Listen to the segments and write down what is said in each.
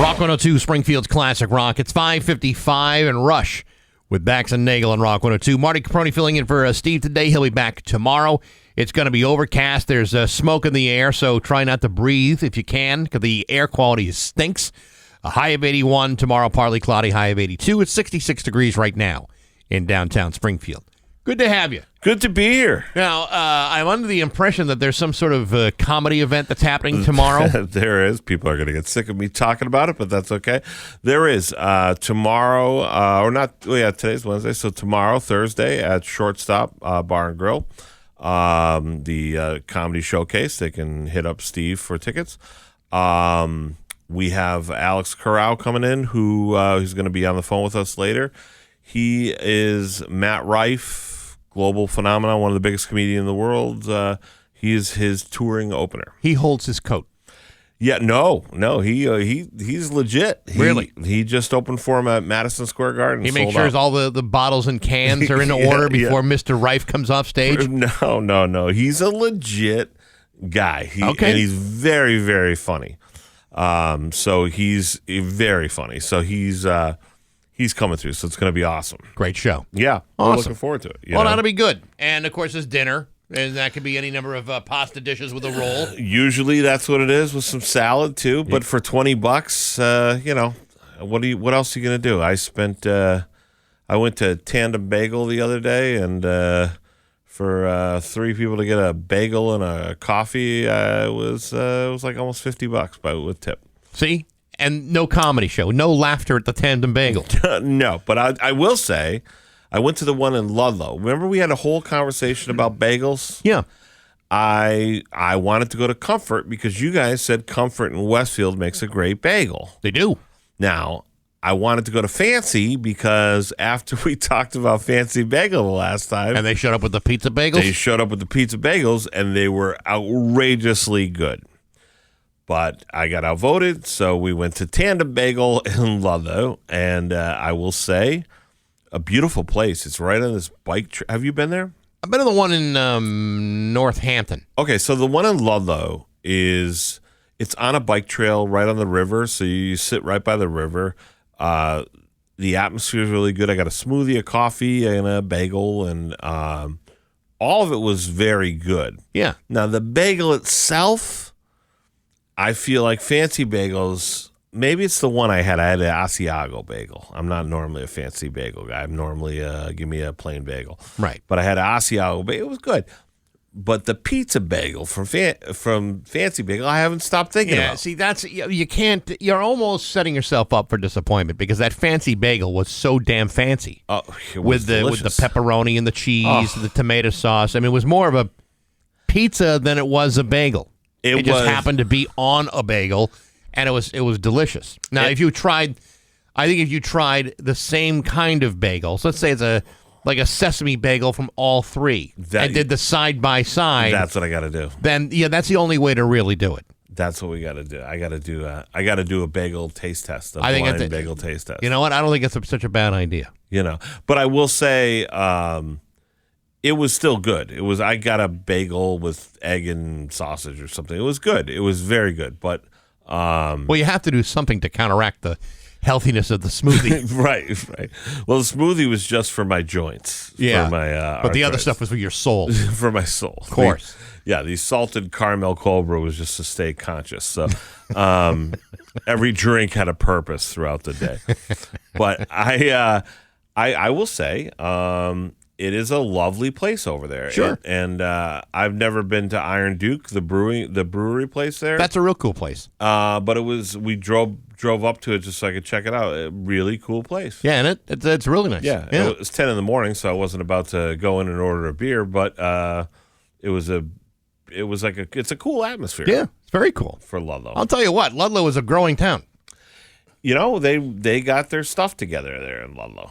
Rock 102, Springfield's Classic Rock. It's 5:55 and Rush with Bax and Nagle on Rock 102. Marty Caproni filling in for Steve today. He'll be back tomorrow. It's going to be overcast. There's smoke in the air, so try not to breathe if you can, because the air quality stinks. A high of 81 tomorrow, partly cloudy, high of 82. It's 66 degrees right now in downtown Springfield. Good to have you. Good to be here. Now, I'm under the impression that there's some sort of comedy event that's happening tomorrow. There is. People are going to get sick of me talking about it, but that's okay. There is. Tomorrow, or not, today's Wednesday, so tomorrow, Thursday, at Shortstop Bar and Grill, the comedy showcase. They can hit up Steve for tickets. We have Alex Corral coming in, who's going to be on the phone with us later. He is Matt Rife, global phenomenon, one of the biggest comedians in the world. He is his touring opener. He holds his coat. Yeah, no, he's legit. Really? He just opened for him at Madison Square Garden. He makes sure all the bottles and cans are in order before Mr. Rife comes off stage? No. He's a legit guy. Okay. And he's very, very funny. So he's very funny. So he's coming through, so it's going to be awesome. Great show. Yeah, awesome. We're looking forward to it. Well, that'll be good. And, of course, there's dinner, and that could be any number of pasta dishes with a roll. Usually that's what it is, with some salad, too. But for $20, what else are you going to do? I went to Tandem Bagel the other day, and for 3 people to get a bagel and a coffee, it was like almost $50 with tip. See? And no comedy show, no laughter at the Tandem Bagel. No, but I will say, I went to the one in Ludlow. Remember we had a whole conversation about bagels? Yeah. I wanted to go to Comfort because you guys said Comfort in Westfield makes a great bagel. They do. Now, I wanted to go to Fancy because after we talked about Fancy Bagel the last time. And they showed up with the pizza bagels? They showed up with the pizza bagels, and they were outrageously good. But I got outvoted, so we went to Tandem Bagel in Ludlow, and I will say, a beautiful place. It's right on this bike trail. Have you been there? I've been to the one in Northampton. Okay, so the one in Ludlow it's on a bike trail right on the river, so you sit right by the river. The atmosphere is really good. I got a smoothie, a coffee, and a bagel, and all of it was very good. Yeah. Now, the bagel itself, I feel like Fancy Bagels, maybe it's the one I had. I had an Asiago bagel. I'm not normally a fancy bagel guy. I'm normally, give me a plain bagel. Right. But I had an Asiago bagel. It was good. But the pizza bagel from Fancy Bagel, I haven't stopped thinking about. Yeah, see, you can't, you're almost setting yourself up for disappointment because that Fancy Bagel was so damn fancy. Oh, it was with the pepperoni and the cheese, and the tomato sauce. I mean, it was more of a pizza than it was a bagel. It just happened to be on a bagel, and it was delicious. Now, if you tried the same kind of bagel, so let's say it's like a sesame bagel from all three, and did the side by side. That's what I got to do. Then that's the only way to really do it. That's what we got to do. I got to do a bagel taste test. Blind bagel taste test. You know what? I don't think it's such a bad idea. But I will say, it was still good. I got a bagel with egg and sausage or something. It was good. It was very good. But well, you have to do something to counteract the healthiness of the smoothie. Right. Well, the smoothie was just for my joints. Yeah. For my, but the other stuff was for your soul. For my soul. Of course. The salted caramel Cobra was just to stay conscious. So every drink had a purpose throughout the day. But I will say, it is a lovely place over there. Sure. And I've never been to Iron Duke, the brewery place there. That's a real cool place. But we drove up to it just so I could check it out. A really cool place. Yeah, and it's really nice. Yeah. It was 10 in the morning, so I wasn't about to go in and order a beer, but it's a cool atmosphere. Yeah, it's very cool. For Ludlow. I'll tell you what, Ludlow is a growing town. They got their stuff together there in Ludlow,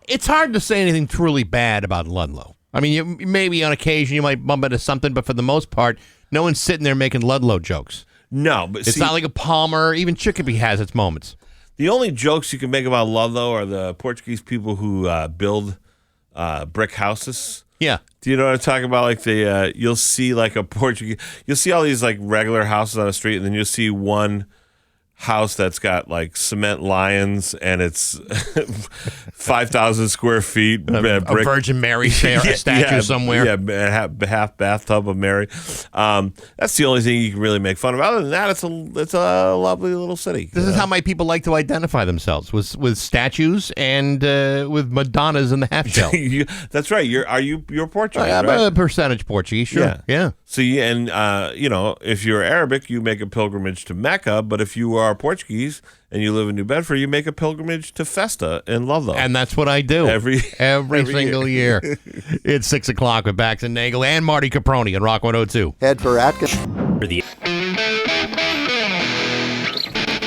It's hard to say anything truly bad about Ludlow. I mean, maybe on occasion you might bump into something, but for the most part, no one's sitting there making Ludlow jokes. No, but it's not like a Palmer. Even Chicopee has its moments. The only jokes you can make about Ludlow are the Portuguese people who build brick houses. Yeah. Do you know what I'm talking about? Like you'll see like a Portuguese, you'll see all these like regular houses on the street, and then you'll see one house that's got like cement lions and it's 5,000 square feet. A Virgin Mary statue somewhere. Yeah, half bathtub of Mary. That's the only thing you can really make fun of. Other than that, it's a lovely little city. This is how my people like to identify themselves, with statues and with Madonnas in the half shell. That's right. You're Portuguese. I'm right? a percentage Portuguese, sure. Yeah. So if you're Arabic, you make a pilgrimage to Mecca. But if you are Portuguese and you live in New Bedford, you make a pilgrimage to Festa in Ludlow. And that's what I do every single year. It's 6 o'clock with Bax and Nagle and Marty Caproni on Rock 102. Head for Atkins.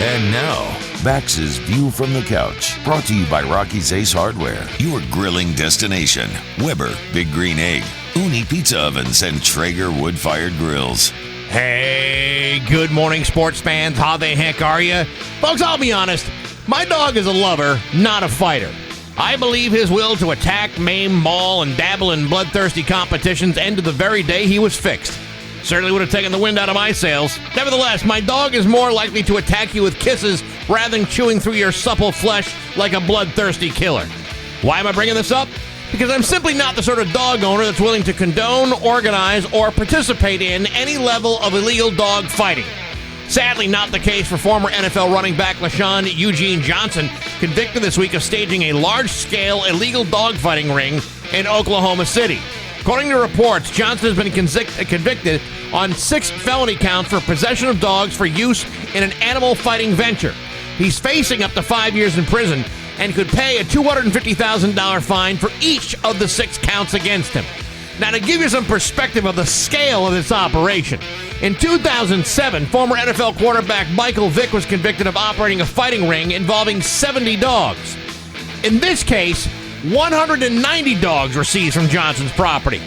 And now, Bax's View from the Couch, brought to you by Rocky's Ace Hardware, your grilling destination. Weber, Big Green Egg, Uni Pizza Ovens, and Traeger wood-fired grills. Hey, good morning, sports fans. How the heck are you? Folks, I'll be honest. My dog is a lover, not a fighter. I believe his will to attack, maim, maul, and dabble in bloodthirsty competitions ended the very day he was fixed. Certainly would have taken the wind out of my sails. Nevertheless, my dog is more likely to attack you with kisses rather than chewing through your supple flesh like a bloodthirsty killer. Why am I bringing this up? Because I'm simply not the sort of dog owner that's willing to condone, organize, or participate in any level of illegal dog fighting. Sadly, not the case for former NFL running back LaShawn Eugene Johnson, convicted this week of staging a large-scale illegal dogfighting ring in Oklahoma City. According to reports, Johnson has been convicted on 6 felony counts for possession of dogs for use in an animal fighting venture. He's facing up to 5 years in prison and could pay a $250,000 fine for each of the 6 counts against him. Now, to give you some perspective of the scale of this operation, in 2007, former NFL quarterback Michael Vick was convicted of operating a fighting ring involving 70 dogs. In this case, 190 dogs were seized from Johnson's property.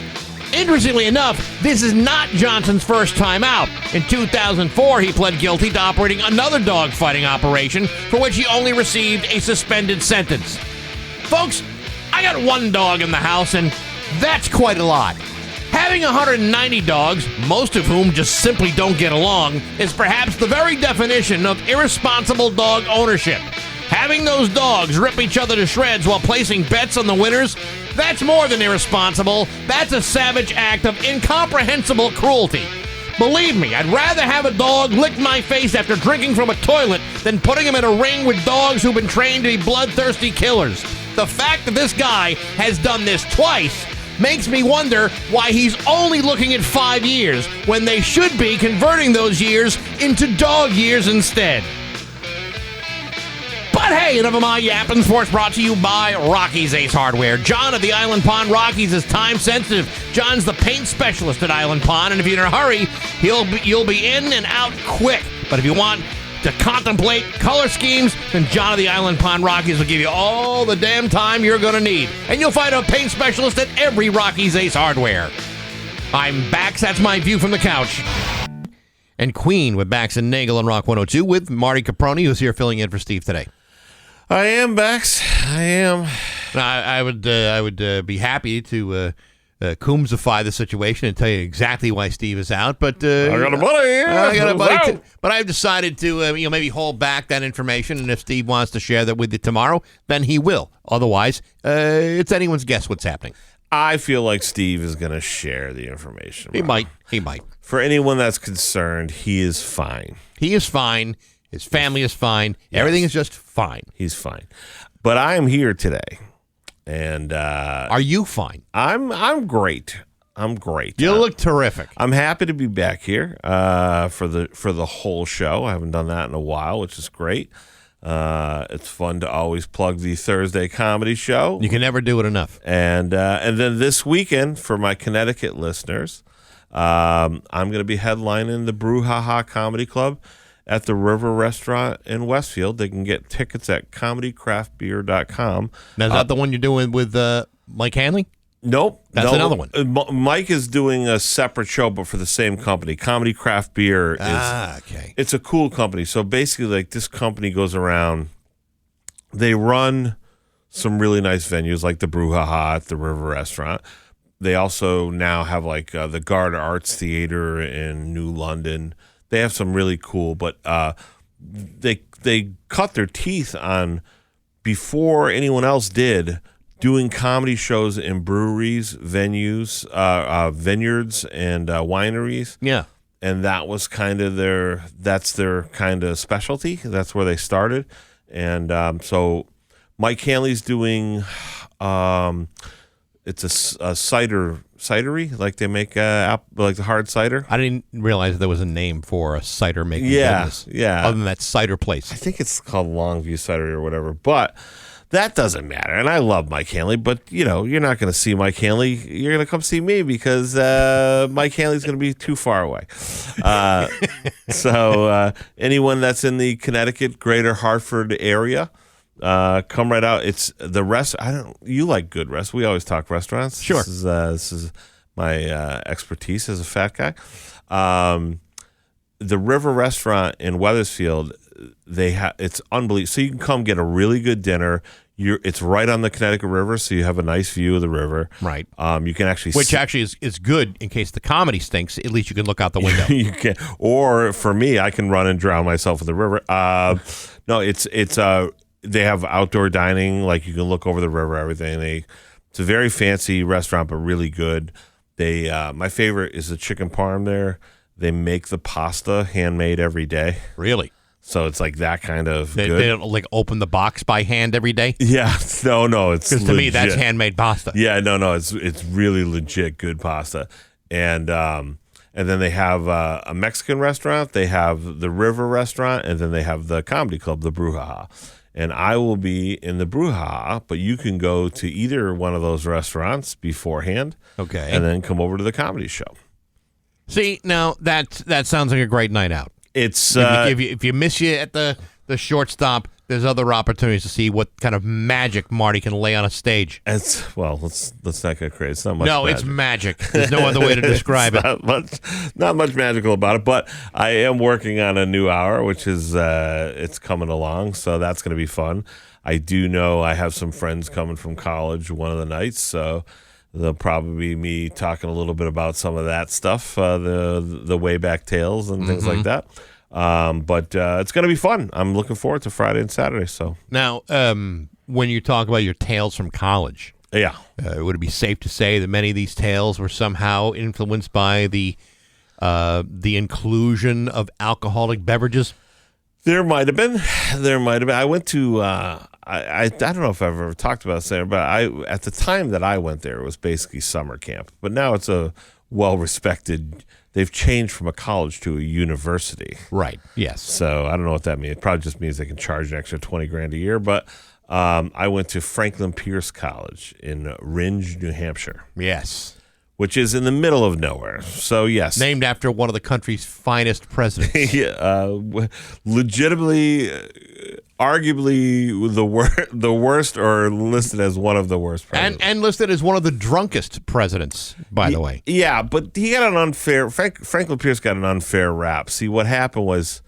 Interestingly enough, this is not Johnson's first time out. In 2004, he pled guilty to operating another dogfighting operation for which he only received a suspended sentence. Folks, I got 1 dog in the house, and that's quite a lot. Having 190 dogs, most of whom just simply don't get along, is perhaps the very definition of irresponsible dog ownership. Having those dogs rip each other to shreds while placing bets on the winners, that's more than irresponsible. That's a savage act of incomprehensible cruelty. Believe me, I'd rather have a dog lick my face after drinking from a toilet than putting him in a ring with dogs who've been trained to be bloodthirsty killers. The fact that this guy has done this twice makes me wonder why he's only looking at 5 years when they should be converting those years into dog years instead. But hey, enough of my yapping. Sports brought to you by Rocky's Ace Hardware. John at the Island Pond Rockies is time sensitive. John's the paint specialist at Island Pond, and if you're in a hurry, you'll be in and out quick. But if you want to contemplate color schemes, then John of the Island Pond Rockies will give you all the damn time you're going to need. And you'll find a paint specialist at every Rocky's Ace Hardware. I'm Bax. That's my view from the couch. And Queen with Bax and Nagle on Rock 102 with Marty Caproni, who's here filling in for Steve today. I am, Bax. I am. I would be happy to Coombsify the situation and tell you exactly why Steve is out, but I got a buddy. But I've decided to maybe hold back that information, and if Steve wants to share that with you tomorrow, then he will. Otherwise, it's anyone's guess what's happening. I feel like Steve is going to share the information. He might. For anyone that's concerned, he is fine. He is fine. His family is fine. Yes. Everything is just fine. He's fine. But I am here today. And are you fine? I'm great. I'm great. You look terrific. I'm happy to be back here for the whole show. I haven't done that in a while, which is great. It's fun to always plug the Thursday comedy show. You can never do it enough. And then this weekend, for my Connecticut listeners, I'm going to be headlining the Brouhaha Comedy Club at the River Restaurant in Westfield. They can get tickets at comedycraftbeer.com. Now, is that the one you're doing with Mike Hanley? Nope. That's another one. Mike is doing a separate show, but for the same company. Comedy Craft Beer is okay. It's a cool company. So basically, like, this company goes around, they run some really nice venues like the Brouhaha at the River Restaurant. They also now have like the Garda Arts Theater in New London. They have some really cool, but they cut their teeth on, before anyone else did, doing comedy shows in breweries, venues, vineyards, and wineries. Yeah. And that was kind of that's their kind of specialty. That's where they started. And so Mike Hanley's doing, it's a cidery, like they make like the hard cider. I didn't realize there was a name for a cider making business. Yeah. Other than that cider place. I think it's called Longview Cidery or whatever, but that doesn't matter. And I love Mike Hanley, but you're not going to see Mike Hanley. You're going to come see me because Mike Hanley's going to be too far away. So anyone that's in the Connecticut, Greater Hartford area, come right out. It's the rest. You like good rest. We always talk restaurants. Sure. This is my expertise as a fat guy. The River Restaurant in Wethersfield, it's unbelievable. So you can come get a really good dinner. It's right on the Connecticut River, so you have a nice view of the river. Right. You can actually Which actually is good in case the comedy stinks. At least you can look out the window. You can, or for me, I can run and drown myself in the river. No, it's they have outdoor dining, like you can look over the river, everything. It's a very fancy restaurant, but really good. My favorite is the chicken parm there. They make the pasta handmade every day. Really? So it's like that kind of They good. don't like open the box by hand every day? Yeah, no, it's Because to me, legit. that's handmade pasta. Yeah, no, it's really legit good pasta, and then they have a Mexican restaurant, they have the River Restaurant, and then they have the comedy club, the Brouhaha. And I will be in the Brouhaha, but you can go to either one of those restaurants beforehand, Okay. and then come over to the comedy show. See, now that sounds like a great night out. It's If you miss you at the shortstop, there's other opportunities to see what kind of magic Marty can lay on a stage. let's not get crazy. It's not much. No, magic. it's magic. There's no other way to describe it. Not much magical about it, but I am working on a new hour, which is it's coming along, so that's going to be fun. I do know I have some friends coming from college one of the nights, so there'll probably be me talking a little bit about some of that stuff, the way back tales and things like that. But it's going to be fun. I'm looking forward to Friday and Saturday. So Now, when you talk about your tales from college, yeah. would it be safe to say that many of these tales were somehow influenced by the inclusion of alcoholic beverages? There might have been. I went to. I don't know if I've ever talked about this there, but at the time that I went there, it was basically summer camp. But now it's a well-respected. They've changed from a college to a university. Right. Yes. So I don't know what that means. It probably just means they can charge an extra $20,000 a year. But I went to Franklin Pierce College in Rindge, New Hampshire, Yes. which is in the middle of nowhere. So yes, Named after one of the country's finest presidents. yeah, legitimately, arguably the worst, or listed as one of the worst presidents. And listed as one of the drunkest presidents, by the way. Yeah, but he got an unfair. Franklin Pierce got an unfair rap. See, what happened was,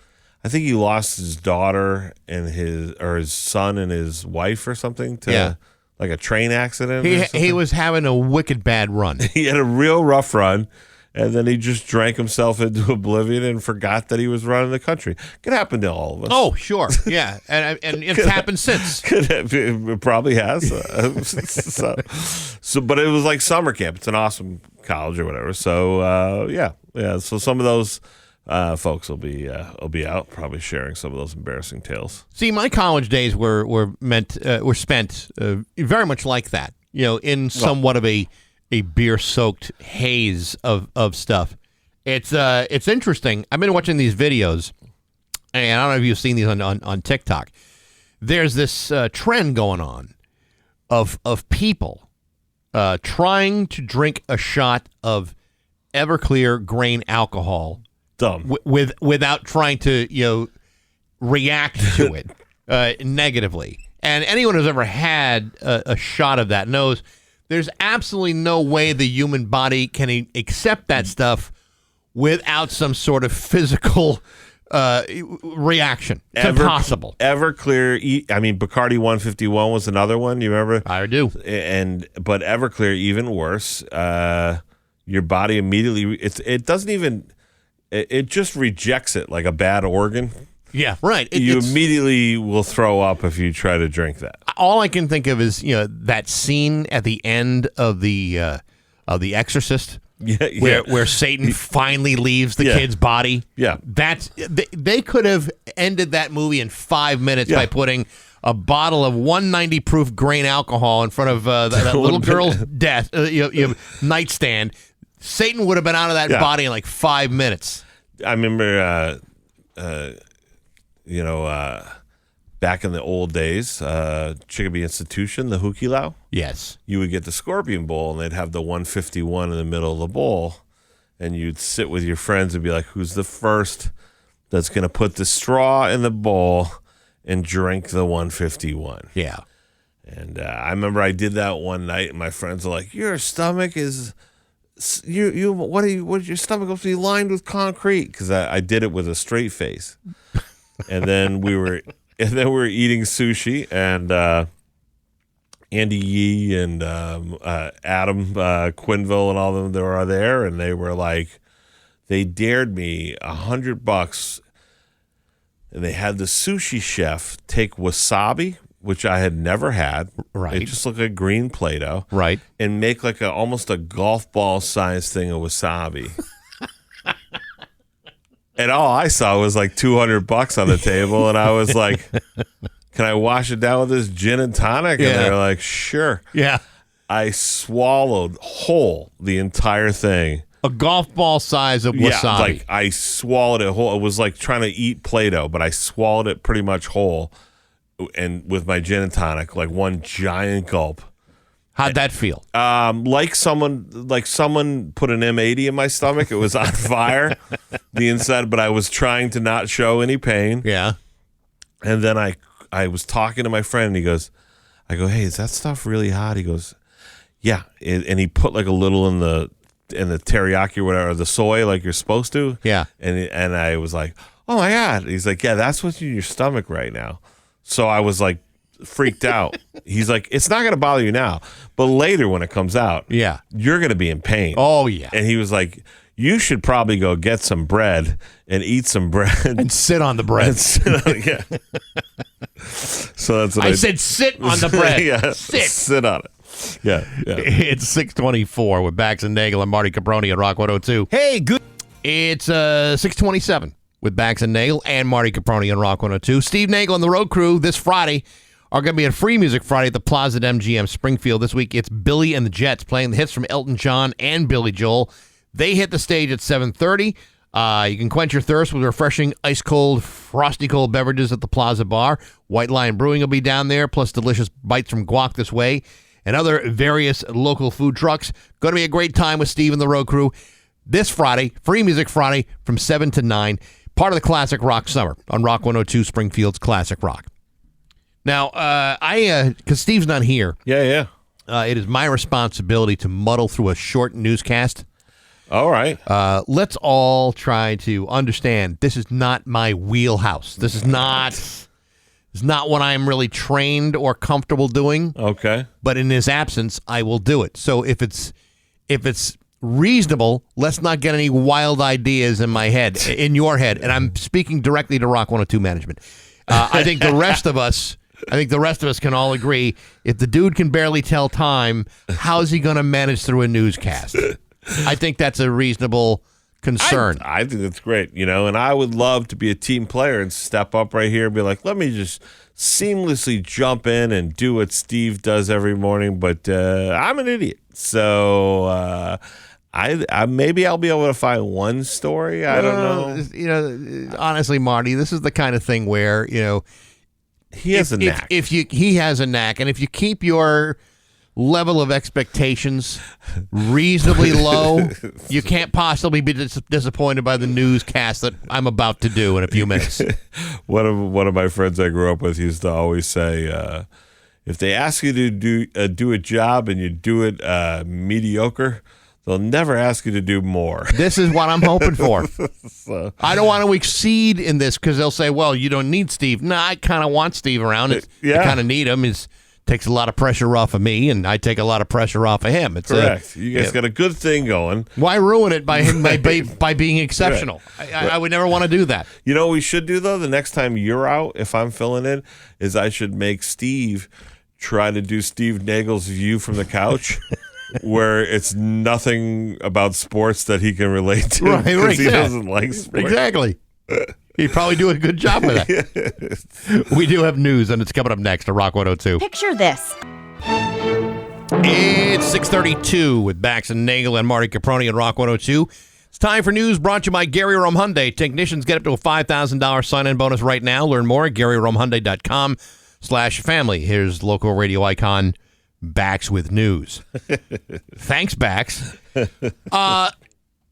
I think he lost his daughter and his son and his wife or something to like a train accident. He was having a wicked bad run. He had a real rough run. And then he just drank himself into oblivion and forgot that he was running the country. Could happen to all of us. Oh, sure. Yeah. And it's happened since. It probably has. So, but it was like summer camp. It's an awesome college or whatever. So, yeah. So some of those folks will be out, probably sharing some of those embarrassing tales. See, my college days were spent very much like that. In somewhat of a beer-soaked haze of stuff. It's interesting. I've been watching these videos, and I don't know if you've seen these on TikTok. There's this trend going on of people trying to drink a shot of Everclear grain alcohol, Dumb. without trying to react to it negatively. And anyone who's ever had a shot of that knows there's absolutely no way the human body can accept that stuff without some sort of physical reaction. It's impossible. Everclear, Bacardi 151 was another one. You remember? I do. But Everclear, even worse. Your body immediately, it doesn't even, it just rejects it like a bad organ. Yeah, right. You immediately will throw up if you try to drink that. All I can think of is that scene at the end of the Exorcist. Yeah, where Satan finally leaves the kid's body. Yeah. They could have ended that movie in 5 minutes by putting a bottle of 190 proof grain alcohol in front of that little girl's nightstand. Satan would have been out of that body in like 5 minutes. I remember, back in the old days, Chicopee Institution, the Hukilau. Yes. You would get the Scorpion Bowl, and they'd have the 151 in the middle of the bowl, and you'd sit with your friends and be like, who's the first that's going to put the straw in the bowl and drink the 151? Yeah. And I remember I did that one night, and my friends were like, your stomach is... what is your stomach supposed to be lined with concrete? Because I did it with a straight face. And then we were eating sushi, and Andy Yee and Adam Quinville and all of them that were there, and they were like, they dared me $100, and they had the sushi chef take wasabi, which I had never had. Right. It just looked like green Play-Doh. Right. And make like almost a golf ball size thing of wasabi. And all I saw was like $200 on the table, and I was like, can I wash it down with this gin and tonic? And they're like, sure. Yeah. I swallowed whole the entire thing. A golf ball size of wasabi. Yeah, like I swallowed it whole. It was like trying to eat Play-Doh, but I swallowed it pretty much whole, and with my gin and tonic, like one giant gulp. How'd that feel? Like someone put an M80 in my stomach. It was on fire, the inside, but I was trying to not show any pain. Yeah. And then I was talking to my friend, and he goes, I go, hey, is that stuff really hot? He goes, yeah. And he put like a little in the teriyaki or whatever, the soy, like you're supposed to. Yeah. And I was like, oh my God. He's like, yeah, that's what's in your stomach right now. So I was like freaked out. He's like, it's not going to bother you now, but later when it comes out, you're going to be in pain. Oh, yeah. And he was like, you should probably go get some bread and eat some bread. And sit on the bread. So that's what I said sit on the bread. Yeah, sit on it. Yeah. It's 624 with Bax and Nagle and Marty Caproni at Rock 102. Hey, good. It's 627 with Bax and Nagle and Marty Caproni on Rock 102. Steve Nagle and the road crew this Friday are going to be at Free Music Friday at the Plaza at MGM Springfield. This week, it's Billy and the Jets playing the hits from Elton John and Billy Joel. They hit the stage at 7:30. You can quench your thirst with refreshing, ice-cold, frosty-cold beverages at the Plaza Bar. White Lion Brewing will be down there, plus delicious bites from Guac this way, and other various local food trucks. Going to be a great time with Steve and the road crew this Friday, Free Music Friday from 7 to 9, part of the Classic Rock Summer on Rock 102, Springfield's Classic Rock. Now, because Steve's not here, Yeah. it is my responsibility to muddle through a short newscast. All right. Let's all try to understand this is not my wheelhouse. This is not what I'm really trained or comfortable doing. Okay. But in his absence, I will do it. So if it's reasonable, let's not get any wild ideas in my head, in your head. And I'm speaking directly to Rock 102 management. I think the rest of us can all agree, if the dude can barely tell time, how's he going to manage through a newscast? I think that's a reasonable concern. I think that's great, and I would love to be a team player and step up right here and be like, let me just seamlessly jump in and do what Steve does every morning, but I'm an idiot. So I maybe I'll be able to find one story. I don't know. Honestly, Marty, this is the kind of thing where, he has a knack. He has a knack, and if you keep your level of expectations reasonably low, you can't possibly be disappointed by the newscast that I'm about to do in a few minutes. One of my friends I grew up with used to always say, if they ask you to do a job and you do it mediocre, they'll never ask you to do more. This is what I'm hoping for. So. I don't want to exceed in this because they'll say, well, you don't need Steve. No, I kind of want Steve around. I kind of need him. His takes a lot of pressure off of me, and I take a lot of pressure off of him. It's Correct. You guys got a good thing going. Why ruin it by him by being exceptional? Right. I would never want to do that. You know what we should do, though? The next time you're out, if I'm filling in, is I should make Steve try to do Steve Nagle's View from the Couch, where it's nothing about sports that he can relate to, because he doesn't like sports. Exactly. He'd probably do a good job with that. We do have news, and it's coming up next to Rock 102. Picture this. It's 6:32 with Bax and Nagle and Marty Caproni and Rock 102. It's time for news brought to you by Gary Rome Hyundai. Technicians get up to a $5,000 sign-in bonus right now. Learn more at GaryRomeHyundai.com/family. Here's local radio icon Bax with news. Thanks, Bax.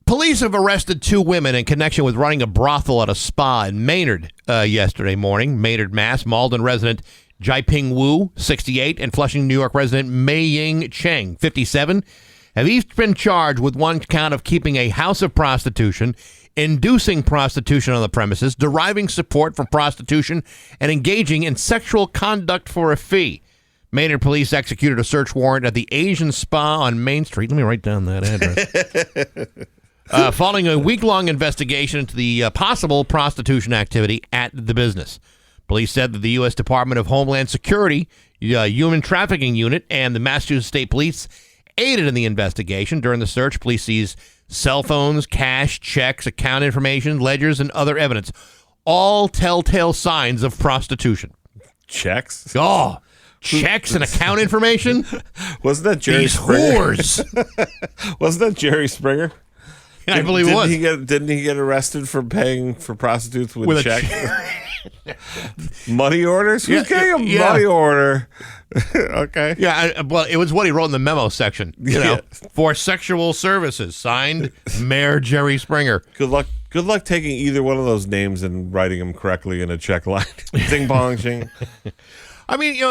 Police have arrested 2 women in connection with running a brothel at a spa in Maynard yesterday morning. Maynard, Mass. Malden resident Jaiping Wu, 68, and Flushing, New York resident Mei Ying Cheng, 57, have each been charged with one count of keeping a house of prostitution, inducing prostitution on the premises, deriving support from prostitution, and engaging in sexual conduct for a fee. Maynard police executed a search warrant at the Asian Spa on Main Street. Let me write down that address. Following a week-long investigation into the possible prostitution activity at the business. Police said that the U.S. Department of Homeland Security, Human Trafficking Unit, and the Massachusetts State Police aided in the investigation. During the search, police seized cell phones, cash, checks, account information, ledgers, and other evidence. All telltale signs of prostitution. Checks? Oh, checks and account information? Wasn't that Jerry These Springer? whores. Wasn't that Jerry Springer? I believe it was. Didn't he get arrested for paying for prostitutes with checks? Money orders? Who's getting a money order? Okay. Yeah, well, it was what he wrote in the memo section. For sexual services. Signed, Mayor Jerry Springer. Good luck taking either one of those names and writing them correctly in a check line. Ding bong ching. I mean,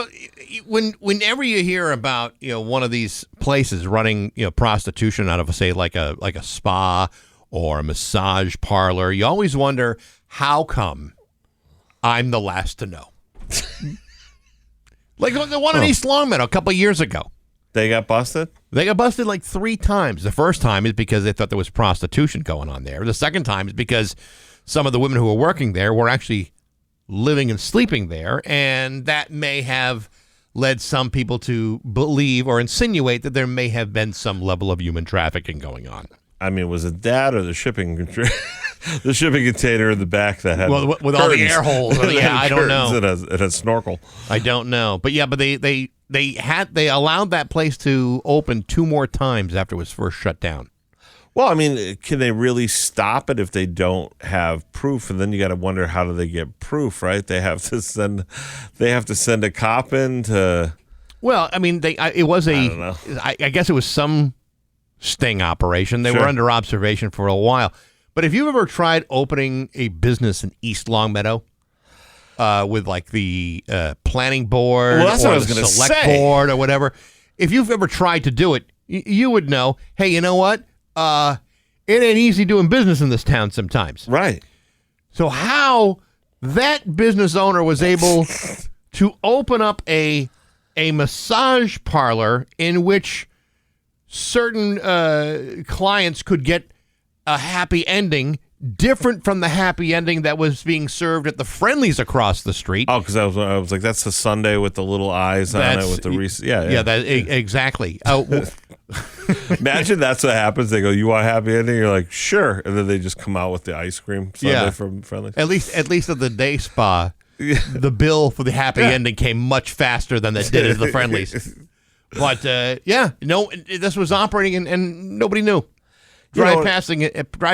whenever you hear about one of these places running prostitution out of say like a spa or a massage parlor, you always wonder how come I'm the last to know. Like the one in East Longmeadow a couple of years ago. They got busted? They got busted like 3 times. The first time is because they thought there was prostitution going on there. The second time is because some of the women who were working there were actually living and sleeping there, and that may have led some people to believe or insinuate that there may have been some level of human trafficking going on. I mean, was it that or the shipping the shipping container in the back that had with all the air holes? Yeah, I don't know. It had snorkel. I don't know, but yeah, but they allowed that place to open 2 more times after it was first shut down. Well, I mean, can they really stop it if they don't have proof? And then you got to wonder, how do they get proof? Right? They have to send a cop in to. Well, I mean, I don't know. I guess it was some sting operation. They were under observation for a while. But if you've ever tried opening a business in East Longmeadow with like the planning board or the select board or whatever, if you've ever tried to do it, you would know. Hey, you know what? It ain't easy doing business in this town sometimes. Right. So how that business owner was able to open up a massage parlor in which certain clients could get a happy ending different from the happy ending that was being served at the Friendlies across the street. Oh, because I was like, that's the Sunday with the little eyes on it with the exactly. Imagine that's what happens. They go, "You want a happy ending?" You're like, "Sure," and then they just come out with the ice cream Sunday from Friendlies. At least at the day spa, the bill for the happy ending came much faster than it did at the Friendlies. But this was operating and nobody knew. Drive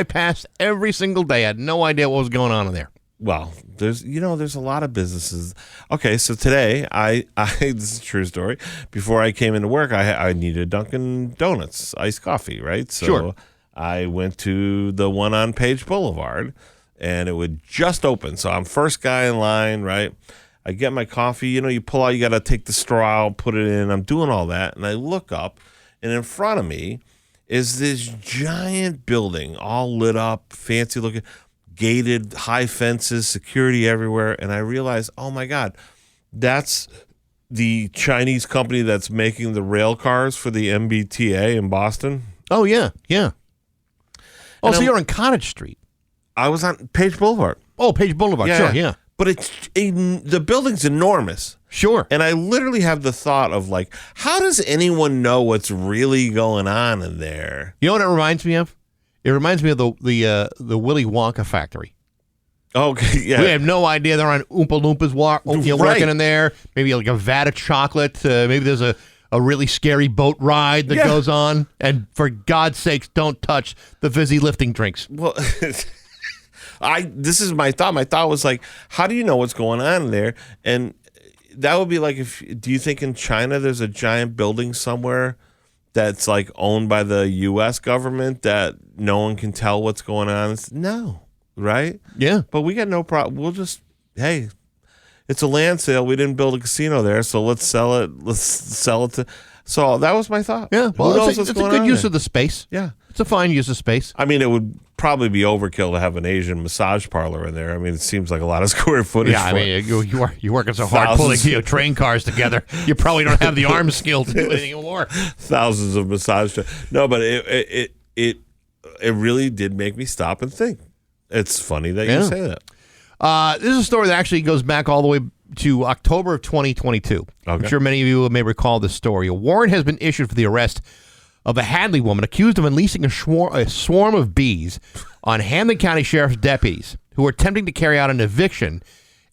past every single day. I had no idea what was going on in there. Well, there's a lot of businesses. Okay, so today I this is a true story. Before I came into work, I needed Dunkin' Donuts iced coffee, right? So I went to the one on Page Boulevard, and it would just open. So I'm first guy in line, right? I get my coffee. You pull out. You got to take the straw out, put it in. I'm doing all that, and I look up, and in front of me is this giant building, all lit up, fancy looking, gated, high fences, security everywhere. And I realized, oh my God, that's the Chinese company that's making the rail cars for the MBTA in Boston. Oh, yeah, yeah. Oh, And so I'm- you're on Cottage Street. I was on Page Boulevard. Oh, Page Boulevard. Sure, yeah. But the building's enormous. Sure. And I literally have the thought of, like, how does anyone know what's really going on in there? You know what it reminds me of? It reminds me of the Willy Wonka factory. Okay, yeah. We have no idea they're on Oompa Loompas Right. working in there. Maybe like a vat of chocolate. Maybe there's a really scary boat ride that Yeah. goes on. And for God's sakes, don't touch the fizzy lifting drinks. Well, this is my thought. My thought was like, how do you know what's going on in there? And that would be like, do you think in China there's a giant building somewhere that's like owned by the U.S. government that no one can tell what's going on? No, right? Yeah. But we got no problem. We'll just, hey, it's a land sale. We didn't build a casino there, so let's sell it. Let's sell it to. So that was my thought. Yeah. Who Well, knows it's what's a going good on use there? of the space. Yeah. It's a fine use of space. I mean, it would probably be overkill to have an Asian massage parlor in there. I mean, it seems like a lot of square footage. Yeah, I for mean, it. you're working so hard pulling Thousands. train cars together. You probably don't have the arm skill to do anything more. Thousands of massage. No, but it really did make me stop and think. It's funny that Yeah. you say that. This is a story that actually goes back all the way to October of 2022. I'm Okay. sure many of you may recall this story. A warrant has been issued for the arrest of a Hadley woman accused of unleashing a swarm of bees on Hamden County Sheriff's deputies who were attempting to carry out an eviction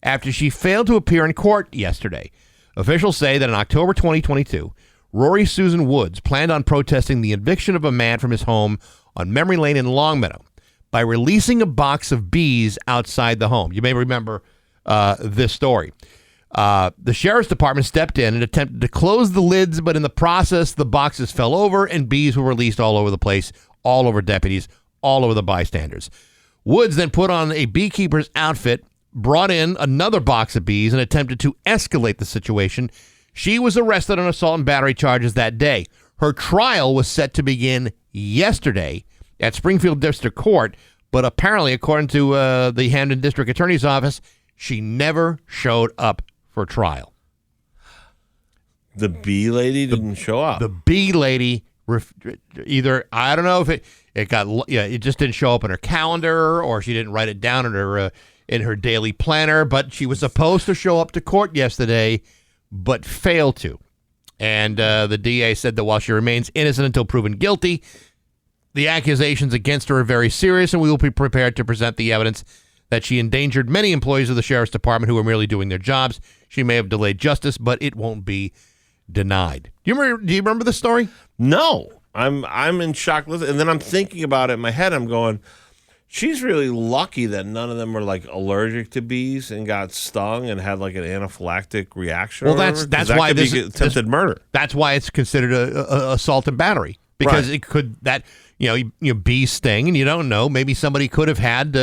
after she failed to appear in court yesterday. Officials say that in October 2022, Rory Susan Woods planned on protesting the eviction of a man from his home on Memory Lane in Longmeadow by releasing a box of bees outside the home. You may remember this story. The sheriff's department stepped in and attempted to close the lids, but in the process, the boxes fell over and bees were released all over the place, all over deputies, all over the bystanders. Woods then put on a beekeeper's outfit, brought in another box of bees, and attempted to escalate the situation. She was arrested on assault and battery charges that day. Her trial was set to begin yesterday at Springfield District Court, but apparently, according to the Hamden District Attorney's Office, she never showed up for trial. The bee lady didn't show up. The bee lady either, I don't know if it just didn't show up in her calendar or she didn't write it down in her daily planner, but she was supposed to show up to court yesterday, but failed to. And the DA said that while she remains innocent until proven guilty, the accusations against her are very serious, and we will be prepared to present the evidence that she endangered many employees of the Sheriff's Department who were merely doing their jobs. She may have delayed justice, but it won't be denied. Do you remember the story? No, I'm in shock. And then I'm thinking about it in my head. I'm going, she's really lucky that none of them were like allergic to bees and got stung and had like an anaphylactic reaction. Well, or whatever, 'cause that's that why could this be is attempted murder. That's why it's considered a assault and battery, because Right. it could bees sting, and you don't know. Maybe somebody could have had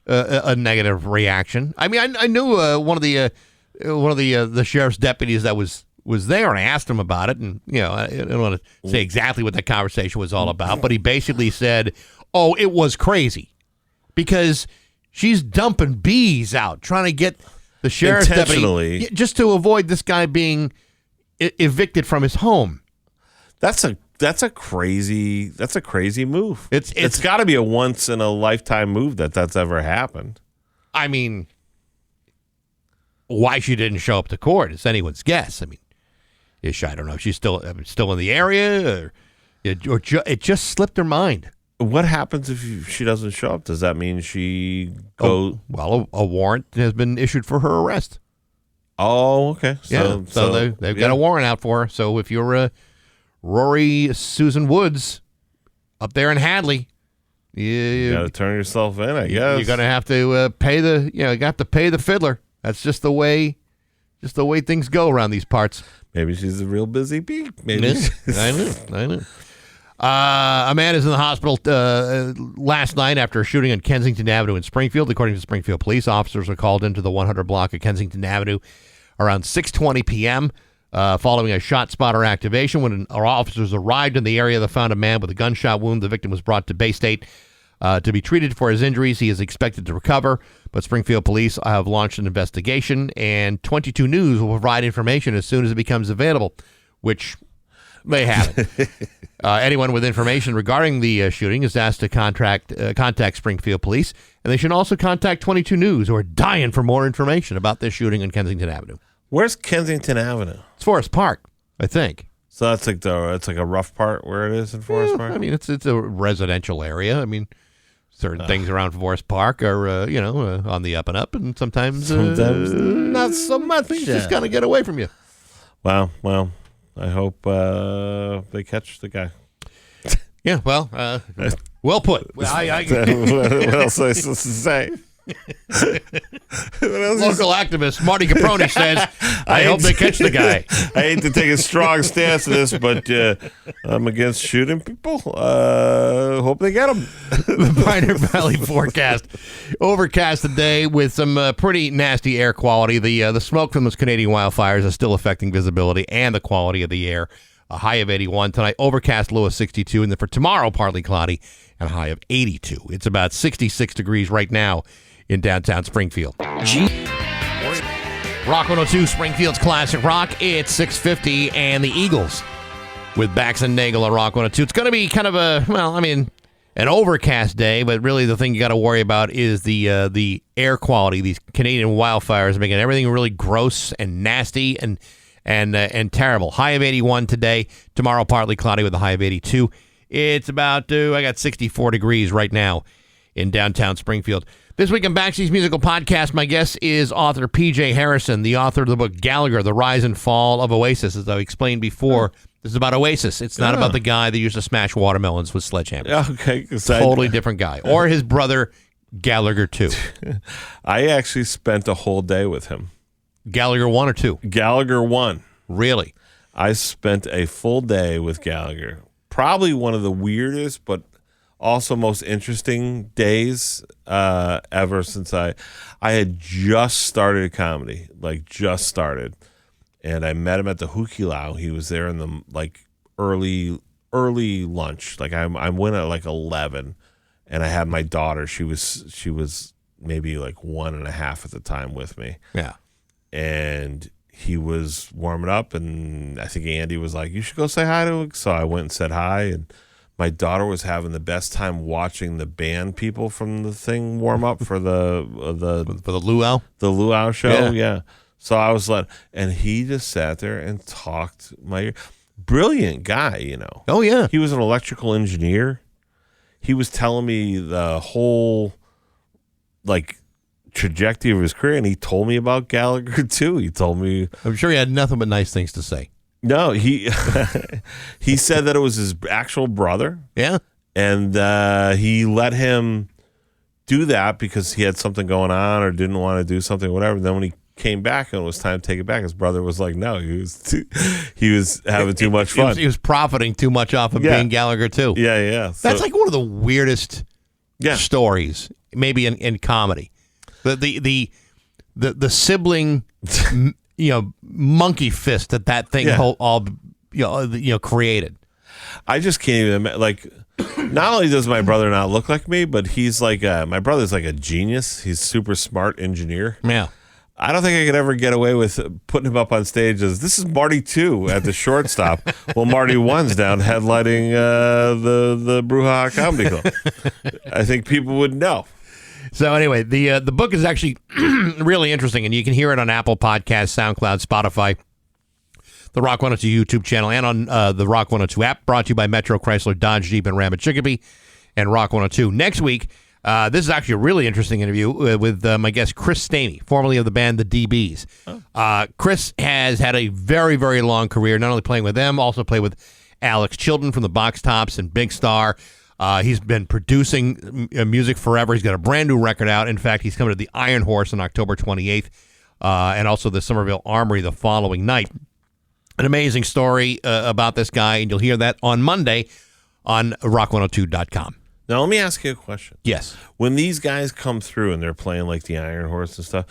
a negative reaction. I mean, I knew one of the sheriff's deputies that was there, and I asked him about it, and I don't want to say exactly what that conversation was all about, but he basically said, "Oh, it was crazy because she's dumping bees out, trying to get the sheriff's Intentionally. deputy just to avoid this guy being evicted from his home." That's a crazy move. It's got to be a once in a lifetime move that's ever happened. I mean, why she didn't show up to court is anyone's guess. I mean, I don't know if she's still in the area, or it just slipped her mind. What happens if she doesn't show up? Does that mean she goes? Well, a warrant has been issued for her arrest. Oh, okay. So they've got a warrant out for her. So if you're Rory Susan Woods up there in Hadley, You got to turn yourself in, I guess. you're gonna have to pay the fiddler. That's just the way things go around these parts. Maybe she's a real busy bee. Maybe. Yeah, I know. A man is in the hospital last night after a shooting on Kensington Avenue in Springfield. According to Springfield police, officers were called into the 100 block of Kensington Avenue around 6:20 p.m. Following a shot spotter activation. When our officers arrived in the area, they found a man with a gunshot wound. The victim was brought to Bay State to be treated for his injuries. He is expected to recover, but Springfield police have launched an investigation, and 22 News will provide information as soon as it becomes available, which they haven't. Anyone with information regarding the shooting is asked to contact Springfield police, and they should also contact 22 News, who are dying for more information about this shooting on Kensington Avenue. Where's Kensington Avenue? It's Forest Park, I think. So that's like it's like a rough part where it is in Forest Park? I mean, it's a residential area. I mean, certain things around Forest Park are, on the up and up, and sometimes not so much. Things just kind of get away from you. Well, I hope they catch the guy. Yeah, well put. What else am I supposed to say? Local activist Marty Caproni says, I hope they catch the guy. I hate to take a strong stance on this, but I'm against shooting people. Hope they get them. The Pioneer Valley forecast. Overcast today with some pretty nasty air quality. The smoke from those Canadian wildfires is still affecting visibility and the quality of the air. A high of 81 tonight. Overcast, low of 62. And then for tomorrow, partly cloudy and a high of 82. It's about 66 degrees right now in downtown Springfield. Rock 102, Springfield's Classic Rock. It's 6:50, and the Eagles with Bax Nagle on Rock 102. It's going to be kind of an overcast day, but really the thing you got to worry about is the air quality. These Canadian wildfires are making everything really gross and nasty and terrible. High of 81 today. Tomorrow, partly cloudy with a high of 82. It's about, I got 64 degrees right now in downtown Springfield. This week in Baxy's Musical Podcast, my guest is author P.J. Harrison, the author of the book Gallagher, The Rise and Fall of Oasis. As I explained before, this is about Oasis. It's not about the guy that used to smash watermelons with sledgehammers. Okay. Totally different guy. Or his brother, Gallagher 2. I actually spent a whole day with him. Gallagher 1 or 2? Gallagher 1. Really? I spent a full day with Gallagher. Probably one of the weirdest, but also most interesting days ever since I had just started comedy, just started, and I met him at the Hukilau. He was there in the early lunch. I went at 11, and I had my daughter. She was maybe 1.5 at the time with me. Yeah, and he was warming up, and I think Andy was like, "You should go say hi to him." So I went and said hi, and my daughter was having the best time watching the band people from the thing warm up for the luau show. Yeah. So I was like, and he just sat there and talked my ear. Brilliant guy, Oh yeah. He was an electrical engineer. He was telling me the whole trajectory of his career, and he told me about Gallagher too. He told me, I'm sure he had nothing but nice things to say. No, he he said that it was his actual brother. Yeah. And he let him do that because he had something going on or didn't want to do something, whatever. Then when he came back and it was time to take it back, his brother was like, no, he was having too much fun. He was profiting too much off of being Gallagher too. Yeah. That's one of the weirdest stories, maybe in comedy. The sibling monkey fist that thing all created. I just can't even not only does my brother not look like me, but he's my brother's like a genius. He's super smart engineer. Yeah. I don't think I could ever get away with putting him up on stage as this is Marty 2 at the shortstop while Marty 1's down headlining the Brouhaha Comedy Club. I think people would know. So anyway, the book is actually really interesting, and you can hear it on Apple Podcasts, SoundCloud, Spotify, the Rock 102 YouTube channel, and on the Rock 102 app, brought to you by Metro Chrysler, Dodge, Jeep, and Ram at Chicopee, and Rock 102. Next week, this is actually a really interesting interview with my guest, Chris Stamey, formerly of the band The DBs. Chris has had a very, very long career, not only playing with them, also played with Alex Chilton from the Box Tops and Big Star. He's been producing music forever. He's got a brand new record out. In fact, he's coming to the Iron Horse on October 28th, and also the Somerville Armory the following night. An amazing story about this guy, and you'll hear that on Monday on rock102.com. Now, let me ask you a question. Yes. When these guys come through and they're playing the Iron Horse and stuff,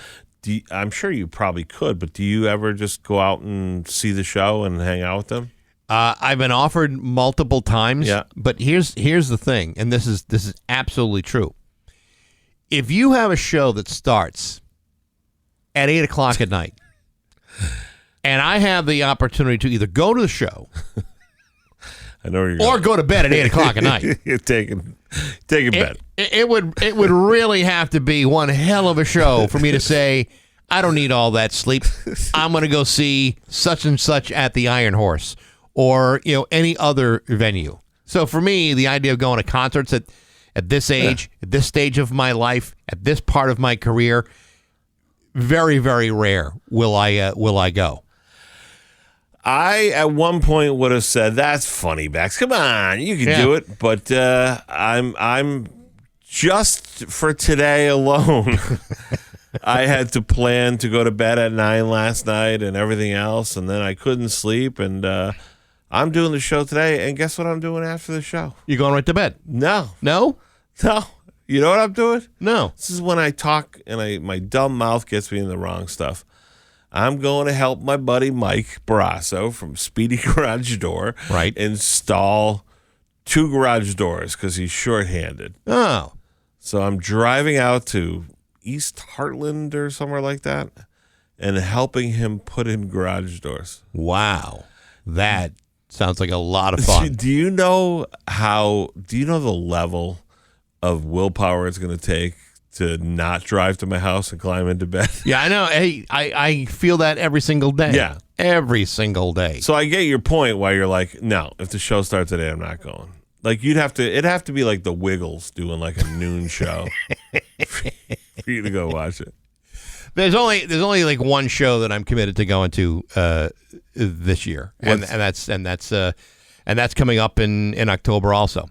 I'm sure you probably could, but do you ever just go out and see the show and hang out with them? I've been offered multiple times, Yeah. but here's the thing, and this is absolutely true. If you have a show that starts at 8 o'clock at night, and I have the opportunity to either go to the show I know where you're or going. go to bed at 8 o'clock at night, You're taking bed. it would really have to be one hell of a show for me to say, I don't need all that sleep. I'm going to go see such and such at the Iron Horse or any other venue. So for me, the idea of going to concerts at this age, at this stage of my life, at this part of my career, very, very rare will I go. I at one point would have said, "That's funny, Bax. Come on, you can do it." But I'm just for today alone. I had to plan to go to bed at 9 last night and everything else, and then I couldn't sleep. And I'm doing the show today, and guess what I'm doing after the show? You going right to bed? No. You know what I'm doing? No. This is when I talk and my dumb mouth gets me in the wrong stuff. I'm going to help my buddy Mike Barrasso from Speedy Garage Door install 2 garage doors because he's shorthanded. Oh. So I'm driving out to East Heartland or somewhere like that and helping him put in garage doors. Wow. That sounds like a lot of fun. Do you know the level of willpower it's going to take to not drive to my house and climb into bed? Yeah, I know. Hey, I feel that every single day. Yeah. Every single day. So I get your point why you're like, no, if the show starts at 8, I'm not going. Like it'd have to be like the Wiggles doing like a noon show for you to go watch it. There's only like one show that I'm committed to going to this year, and that's coming up in October also.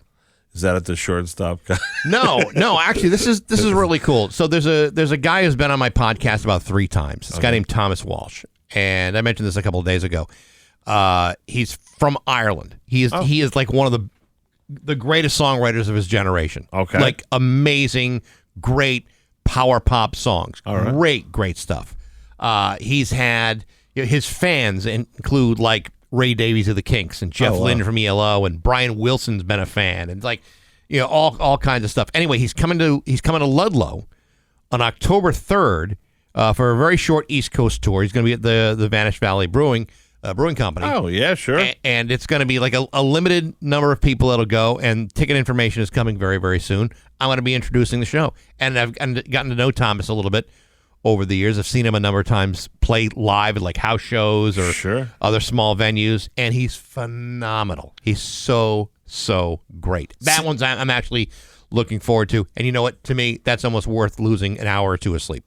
Is that at the shortstop? No, actually, this is really cool. So there's a guy who's been on my podcast about 3 times. This guy named Thomas Walsh, and I mentioned this a couple of days ago. He's from Ireland. He is like one of the greatest songwriters of his generation. Okay, like amazing, great power pop songs. All right. Great stuff. He's had his fans include like Ray Davies of the Kinks and Jeff Lynne from ELO, and Brian Wilson's been a fan, and like all kinds of stuff. Anyway, he's coming to Ludlow on October 3rd for a very short East Coast tour. He's going to be at the Vanished Valley Brewing Company. Oh yeah, sure. And it's going to be like a limited number of people that'll go, and ticket information is coming very, very soon. I'm going to be introducing the show, and I've gotten to know Thomas a little bit over the years. I've seen him a number of times play live at like house shows or other small venues, and he's phenomenal. He's so great. That one's I'm actually looking forward to, and you know what? To me, that's almost worth losing an hour or 2 of sleep.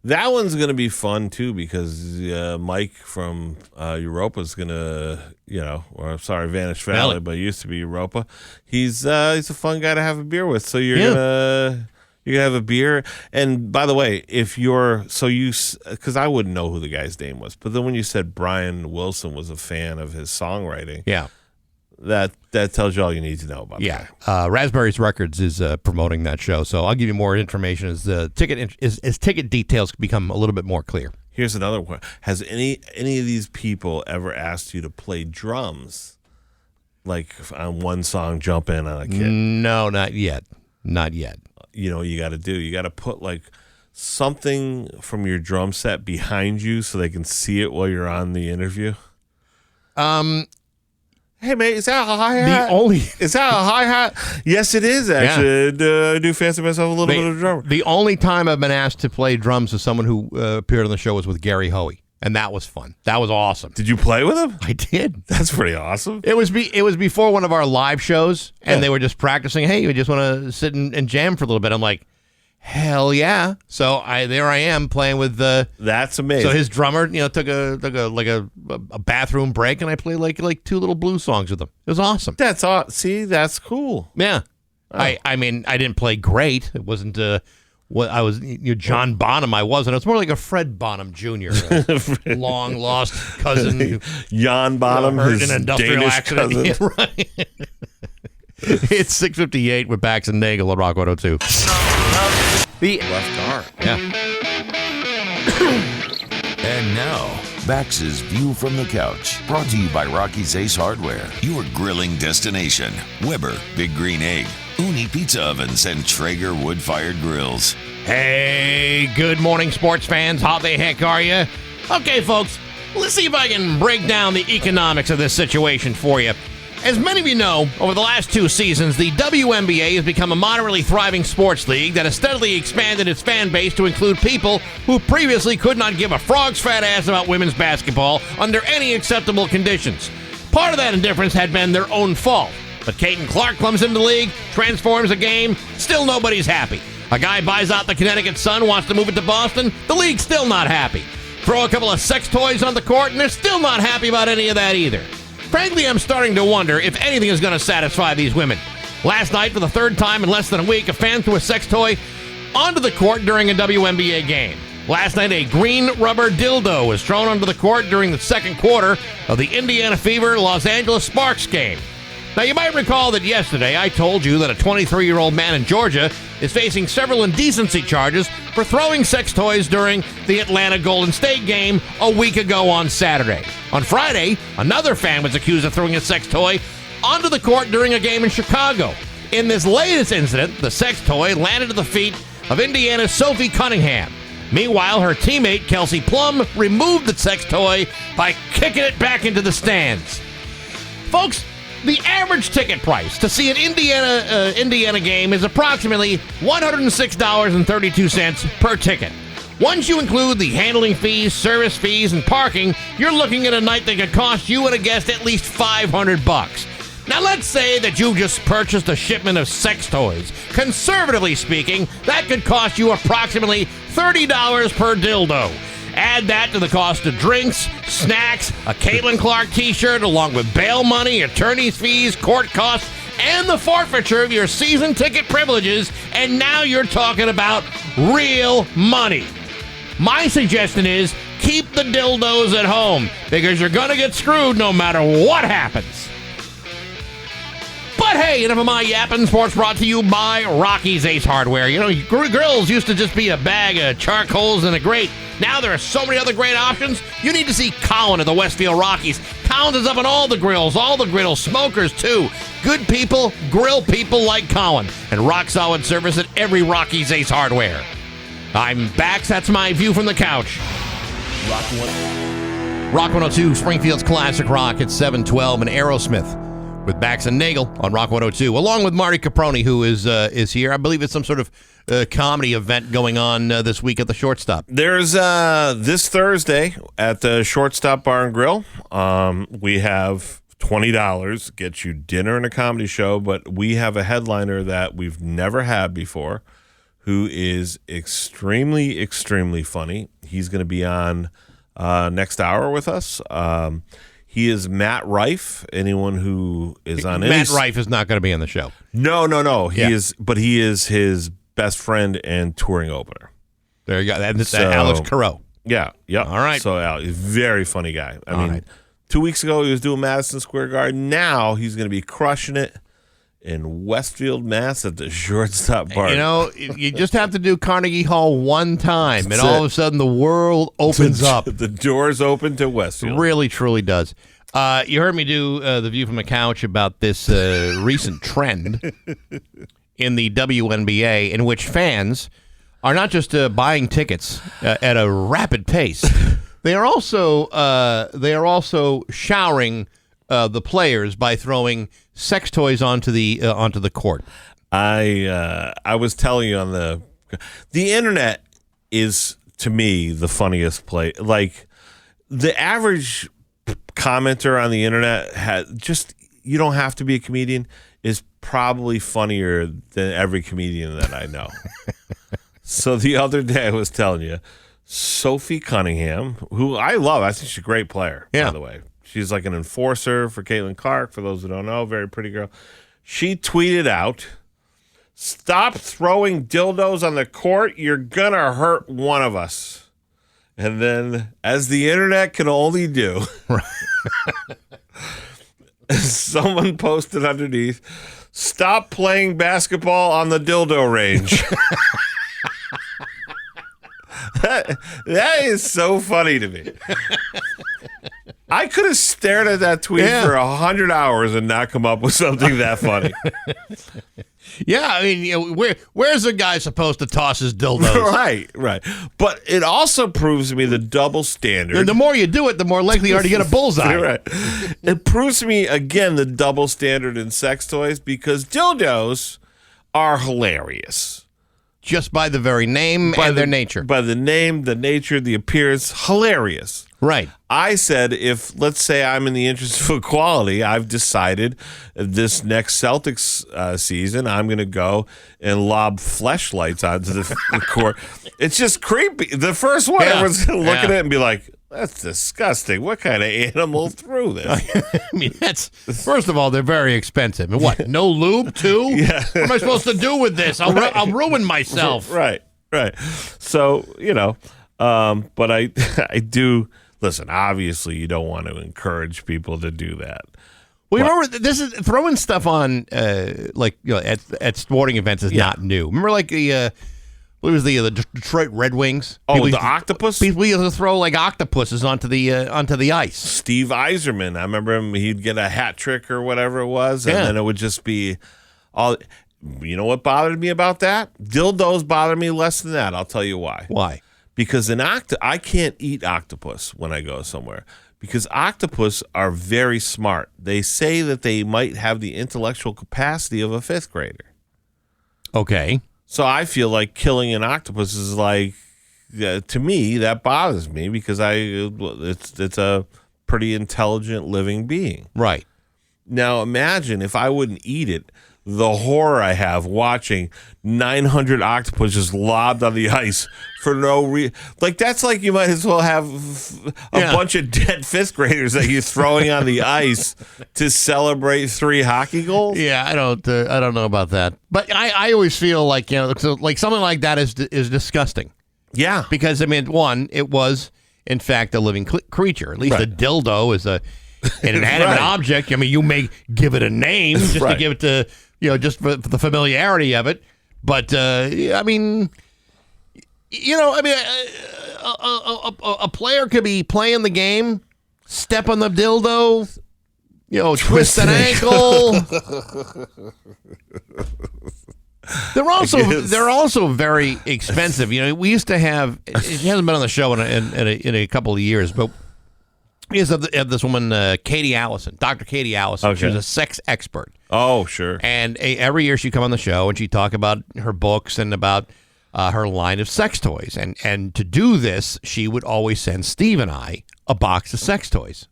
That one's going to be fun too because Mike from Europa's going to, Vanished Valley, but it used to be Europa. He's a fun guy to have a beer with. So you're gonna have a beer. And by the way, because I wouldn't know who the guy's name was, but then when you said Brian Wilson was a fan of his songwriting, that tells you all you need to know about that. Raspberries Records is promoting that show, so I'll give you more information as the ticket details become a little bit more clear. Here's another one. Has any of these people ever asked you to play drums, like on one song, jump in on a kit? No, not yet. You know what you got to do? You got to put like something from your drum set behind you so they can see it while you're on the interview. Hey, mate, is that a hi-hat? Is that a hi-hat? Yes, it is, actually. Yeah. I do fancy myself a little bit of a drummer. The only time I've been asked to play drums with someone who appeared on the show was with Gary Hoey, and that was fun. That was awesome. Did you play with him? I did. That's pretty awesome. It was before one of our live shows, and they were just practicing. Hey, we just want to sit and jam for a little bit. I'm like, hell yeah! So there I am playing with the. That's amazing. So his drummer, took a bathroom break, and I played like 2 little blues songs with him. It was awesome. That's cool. Yeah, oh. I mean, I didn't play great. It wasn't what I was. John Bonham. I wasn't. It was more like a Fred Bonham Jr., a long lost cousin. Jan Bonham, his in an industrial Danish accident. cousin. Yeah, right. It's 6:58 with Bax and Nagle on Rock 102. The left arm. Yeah. And now, Bax's View from the Couch, brought to you by Rocky's Ace Hardware, your grilling destination. Weber, Big Green Egg, Uni Pizza Ovens, and Traeger wood-fired grills. Hey, good morning, sports fans. How the heck are you? Okay, folks, let's see if I can break down the economics of this situation for you. As many of you know, over the last 2 seasons, the WNBA has become a moderately thriving sports league that has steadily expanded its fan base to include people who previously could not give a frog's fat ass about women's basketball under any acceptable conditions. Part of that indifference had been their own fault. But Caitlin Clark comes into the league, transforms the game, still nobody's happy. A guy buys out the Connecticut Sun, wants to move it to Boston, the league's still not happy. Throw a couple of sex toys on the court, and they're still not happy about any of that either. Frankly, I'm starting to wonder if anything is going to satisfy these women. Last night, for the 3rd time in less than a week, a fan threw a sex toy onto the court during a WNBA game. Last night, a green rubber dildo was thrown onto the court during the 2nd quarter of the Indiana Fever Los Angeles Sparks game. Now, you might recall that yesterday I told you that a 23-year-old man in Georgia is facing several indecency charges for throwing sex toys during the Atlanta Golden State game a week ago on Saturday. On Friday, another fan was accused of throwing a sex toy onto the court during a game in Chicago. In this latest incident, the sex toy landed at the feet of Indiana's Sophie Cunningham. Meanwhile, her teammate, Kelsey Plum, removed the sex toy by kicking it back into the stands. Folks, the average ticket price to see an Indiana game is approximately $106.32 per ticket. Once you include the handling fees, service fees, and parking, you're looking at a night that could cost you and a guest at least $500. Now let's say that you just purchased a shipment of sex toys. Conservatively speaking, that could cost you approximately $30 per dildo. Add that to the cost of drinks, snacks, a Caitlin Clark t-shirt, along with bail money, attorney's fees, court costs, and the forfeiture of your season ticket privileges, and now you're talking about real money. My suggestion is keep the dildos at home, because you're going to get screwed no matter what happens. But hey, enough of my yapping. Sports brought to you by Rocky's Ace Hardware. You know, grills used to just be a bag of charcoals and a grate. Now there are so many other great options. You need to see Colin at the Westfield Rockies. Collins is up on all the griddles, smokers too. Good people, grill people like Colin. And rock solid service at every Rocky's Ace Hardware. I'm Bax. That's my view from the couch. Rock 102, Springfield's classic rock at 712 and Aerosmith with Bax and Nagle on Rock 102, along with Marty Caproni, who is here. I believe it's some sort of comedy event going on this week at the Shortstop. There's this Thursday at the Shortstop Bar and Grill. We have $20, gets you dinner and a comedy show, but we have a headliner that we've never had before who is extremely, extremely funny. He's going to be on next hour with us. He is Matt Rife. Anyone who is on Matt Rife is not going to be on the show. No. He is, but he is his best friend and touring opener. There you go. That's Alex Carreau. Yeah. All right. So he's a very funny guy. I mean, 2 weeks ago he was doing Madison Square Garden. Now he's going to be crushing it in Westfield, Mass. At the Shortstop Bar. You know, you just have to do Carnegie Hall one time, and all of a sudden the world opens up. The doors open to Westfield. Really, truly does. You heard me do the View from the Couch about this recent trend in the WNBA, in which fans are not just buying tickets at a rapid pace; they are also showering the players by throwing sex toys onto the court. I was telling you on the internet is, to me, the funniest place. Like, the average commenter on the internet you don't have to be a comedian, is probably funnier than every comedian that I know. So the other day I was telling you, Sophie Cunningham, who I love, I think she's a great player, by the way. She's like an enforcer for Caitlin Clark, for those who don't know, very pretty girl. She tweeted out, "Stop throwing dildos on the court. You're going to hurt one of us." And then, as the internet can only do, someone posted underneath, "Stop playing basketball on the dildo range." That is so funny to me. I could have stared at that tweet for 100 hours and not come up with something that funny. Yeah, I mean, where's a guy supposed to toss his dildos? Right. But it also proves to me the double standard. And the more you do it, the more likely you are to get a bullseye. Right. It proves to me, again, the double standard in sex toys because dildos are hilarious. Just by the very name and their nature. By the name, the nature, the appearance, hilarious. Right. I said, if, let's say I'm in the interest of equality, I've decided this next Celtics season, I'm going to go and lob fleshlights onto the court. It's just creepy. The first one, everyone's going to look at it and be like, that's disgusting. What kind of animal threw this? I mean, first of all, they're very expensive. And what, no lube, too? Yeah. What am I supposed to do with this? I'll ruin myself. Right. So, but I do... Listen, obviously, you don't want to encourage people to do that. Well, you remember, this is throwing stuff on, at sporting events is not new. Remember, what was the Detroit Red Wings? The octopus? People used to throw octopuses onto the ice. Steve Yzerman, I remember him. He'd get a hat trick or whatever it was, and then it would just be all. You know what bothered me about that? Dildos bothered me less than that. I'll tell you why. Why? Because I can't eat octopus when I go somewhere because octopus are very smart. They say that they might have the intellectual capacity of a fifth grader. Okay. So I feel like killing an octopus is to me, that bothers me because it's a pretty intelligent living being. Right. Now imagine if I wouldn't eat it, the horror I have watching 900 octopuses lobbed on the ice for no reason. That's like you might as well have a bunch of dead fifth graders that you're throwing on the ice to celebrate 3 hockey goals. Yeah, I don't know about that, but I always feel like something like that is disgusting. Yeah, because I mean, one, it was in fact a living creature. At least a dildo is an inanimate object. I mean, you may give it a name just to give it to. Just for the familiarity of it. But, a player could be playing the game, step on the dildo, twist an ankle. They're also very expensive. We used to have, it hasn't been on the show in a couple of years, but we used to have this woman, Katie Allison, Dr. Katie Allison. Okay. She was a sex expert. Oh, sure. And every year she'd come on the show and she'd talk about her books and about her line of sex toys. And to do this, she would always send Steve and I a box of sex toys.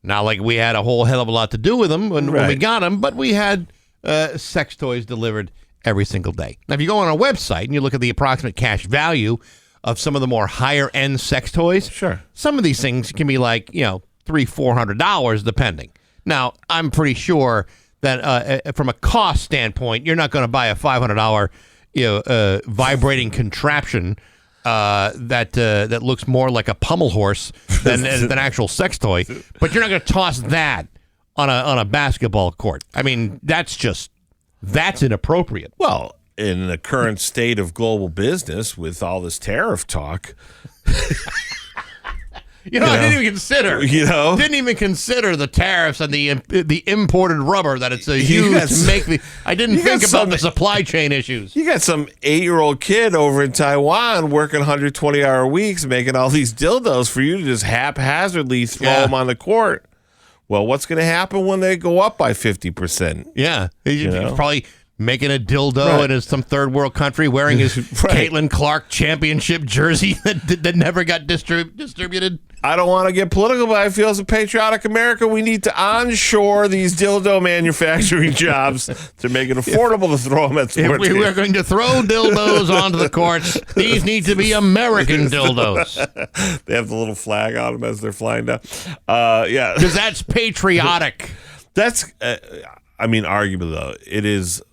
Not like we had a whole hell of a lot to do with them when we got them, but we had sex toys delivered every single day. Now, if you go on our website and you look at the approximate cash value of some of the more higher-end sex toys, sure, some of these things can be $300-$400 depending. Now, I'm pretty sure that from a cost standpoint, you're not going to buy a $500 vibrating contraption that looks more like a pommel horse than an actual sex toy. But you're not going to toss that on a basketball court. I mean, that's inappropriate. Well, in the current state of global business with all this tariff talk. I didn't even consider. Didn't even consider the tariffs and the imported rubber that it's used to make the. I didn't think about the supply chain issues. You got some 8-year-old kid over in Taiwan working 120-hour weeks, making all these dildos for you to just haphazardly throw them on the court. Well, what's going to happen when they go up by 50%? Yeah, he's probably making a dildo in some third world country, wearing his Caitlin Clark championship jersey that never got distributed. I don't want to get political, but I feel as a patriotic America, we need to onshore these dildo manufacturing jobs to make it affordable to throw them at sports games. If we were going to throw dildos onto the courts, these need to be American dildos. They have the little flag on them as they're flying down. Yeah. Because that's patriotic. That's, arguably, though, it is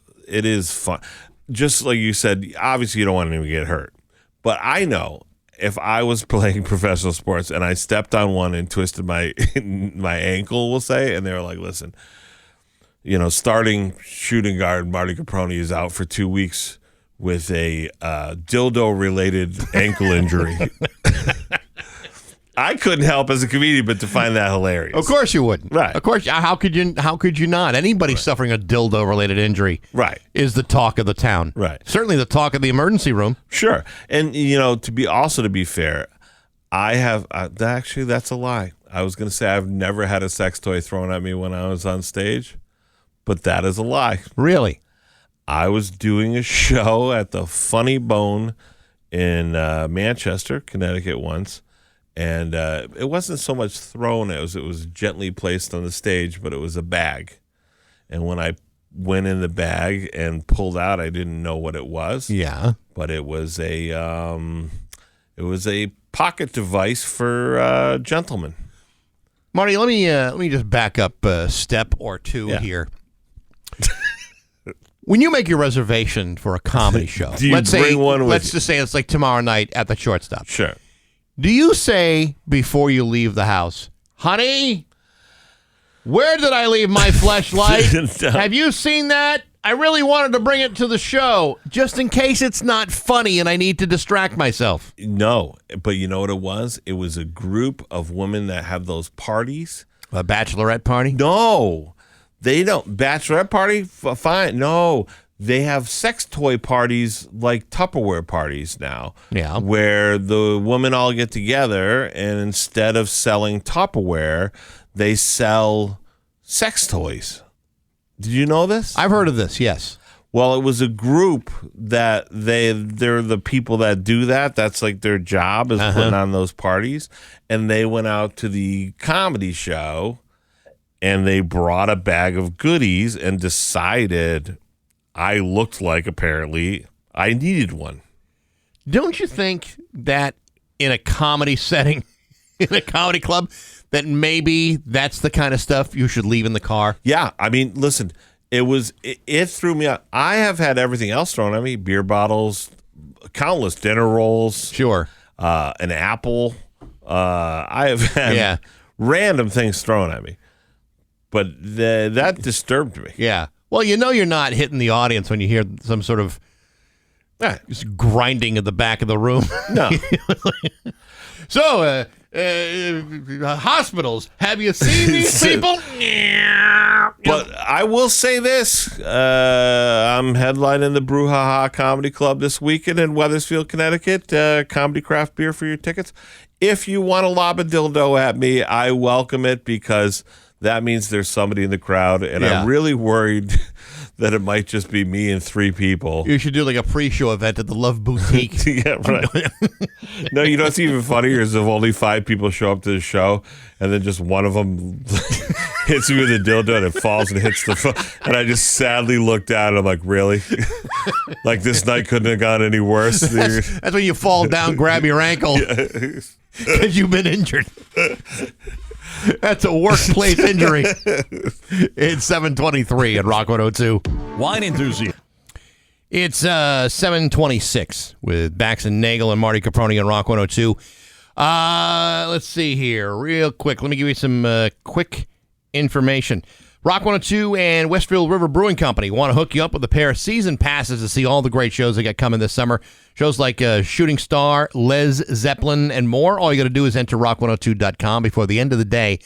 fun. Just like you said, obviously you don't want anyone to get hurt. But I know if I was playing professional sports and I stepped on one and twisted my ankle, we'll say, and they were like, listen, starting shooting guard Marty Caproni is out for 2 weeks with a dildo-related ankle injury. I couldn't help as a comedian but to find that hilarious. Of course you wouldn't. Right. Of course. How could you not? Anybody suffering a dildo-related injury is the talk of the town. Right. Certainly the talk of the emergency room. Sure. And, to be fair, I have actually, that's a lie. I was going to say I've never had a sex toy thrown at me when I was on stage, but that is a lie. Really? I was doing a show at the Funny Bone in Manchester, Connecticut once. And it wasn't so much thrown as it was gently placed on the stage, but it was a bag. And when I went in the bag and pulled out, I didn't know what it was. Yeah. But it was a pocket device for gentlemen. Marty, let me just back up a step or two here. When you make your reservation for a comedy show, let's just say it's like tomorrow night at the Shortstop. Sure. Do you say before you leave the house, honey, where did I leave my fleshlight? No. Have you seen that? I really wanted to bring it to the show just in case it's not funny and I need to distract myself. No, but you know what it was? It was a group of women that have those parties. A bachelorette party? No, they don't. Bachelorette party? Fine. No. They have sex toy parties like Tupperware parties now. Yeah. Where the women all get together and instead of selling Tupperware, they sell sex toys. Did you know this? I've heard of this, yes. Well, it was a group that they're the people that do that. That's like their job is putting on those parties. And they went out to the comedy show and they brought a bag of goodies and decided I looked like, apparently, I needed one. Don't you think that in a comedy setting, in a comedy club, that maybe that's the kind of stuff you should leave in the car? Yeah. I mean, listen, it threw me out. I have had everything else thrown at me, beer bottles, countless dinner rolls. Sure. An apple. I have had random things thrown at me. But that disturbed me. Yeah. Well, you're not hitting the audience when you hear some sort of just grinding at the back of the room. No. So, hospitals, have you seen these people? But I will say this. I'm headlining the Brouhaha Comedy Club this weekend in Wethersfield, Connecticut. Comedy craft beer for your tickets. If you want to lob a dildo at me, I welcome it because that means there's somebody in the crowd, and I'm really worried that it might just be me and three people. You should do like a pre-show event at the Love Boutique. Yeah, right. No, you know what's even funnier is if only 5 people show up to the show, and then just one of them hits me with a dildo, and it falls and hits the phone. And I just sadly look down, and I'm like, really? Like this night couldn't have gone any worse? That's when you fall down, grab your ankle, because you've been injured. That's a workplace injury. It's 7:23 at Rock 102. Wine enthusiast. It's 7:26 with Bax Nagle and Marty Caproni on Rock 102. Let's see here real quick. Let me give you some quick information. Rock 102 and Westfield River Brewing Company want to hook you up with a pair of season passes to see all the great shows they got coming this summer. Shows like Shooting Star, Les Zeppelin, and more. All you got to do is enter rock102.com before the end of the day.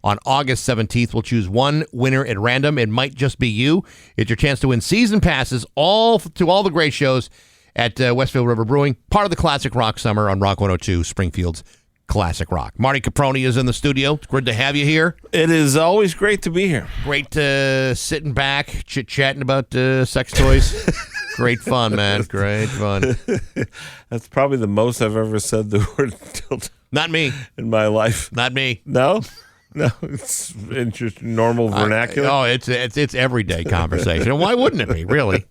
On August 17th, we'll choose one winner at random. It might just be you. It's your chance to win season passes to all the great shows at Westfield River Brewing, part of the Classic Rock Summer on Rock 102, Springfield's Classic Rock. Marty Caproni is in the studio. It's good to have you here. It is always great to be here. Great sitting back, chit-chatting about sex toys. Great fun, man. Great fun. That's probably the most I've ever said the word dildo. Not me. In my life. Not me. No? No, it's in just normal vernacular. It's everyday conversation. Why wouldn't it be, really?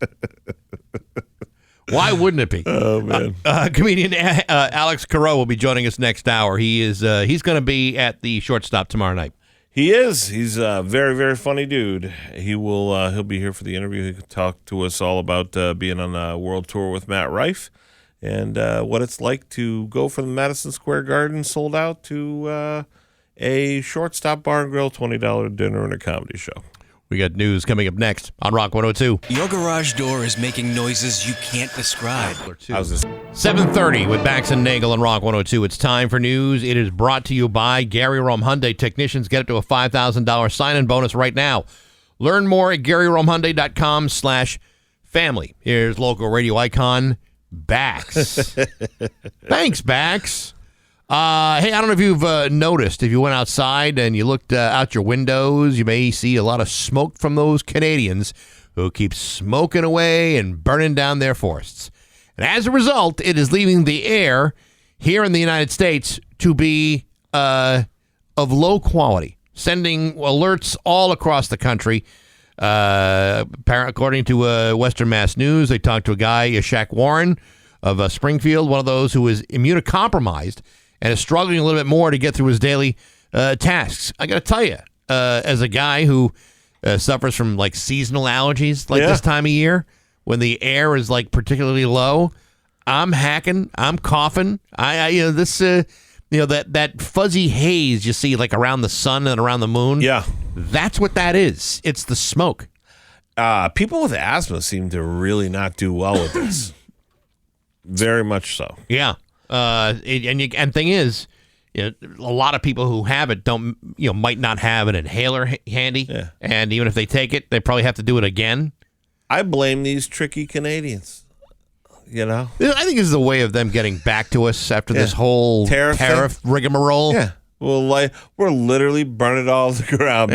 Why wouldn't it be? Oh, man. Comedian Alex Careau will be joining us next hour. He's going to be at the Shortstop tomorrow night. He is. He's a very, very funny dude. He'll be here for the interview. He can talk to us all about being on a world tour with Matt Rife and what it's like to go from the Madison Square Garden sold out to a Shortstop Bar and Grill $20 dinner and a comedy show. We got news coming up next on Rock 102. Your garage door is making noises you can't describe. 7:30 with Bax and Nagle on Rock 102. It's time for news. It is brought to you by Gary Rome Hyundai. Technicians get up to a $5,000 sign-in bonus right now. Learn more at GaryRomeHyundai.com/family. Here's local radio icon Bax. Thanks, Bax. Hey, I don't know if you've noticed, if you went outside and you looked out your windows, you may see a lot of smoke from those Canadians who keep smoking away and burning down their forests. And as a result, it is leaving the air here in the United States to be of low quality, sending alerts all across the country. According to Western Mass News, they talked to a guy, Shaq Warren of Springfield, one of those who is immunocompromised and is struggling a little bit more to get through his daily tasks. I got to tell you, as a guy who suffers from like seasonal allergies this time of year, when the air is like particularly low, I'm hacking, I'm coughing. That fuzzy haze you see like around the sun and around the moon. Yeah. That's what that is. It's the smoke. People with asthma seem to really not do well with this. Very much so. Yeah. And thing is, a lot of people who have it might not have an inhaler handy. Yeah. And even if they take it, they probably have to do it again. I blame these tricky Canadians. I think this is a way of them getting back to us after this whole tariff rigmarole. Yeah. Well, we're literally burning it all to the ground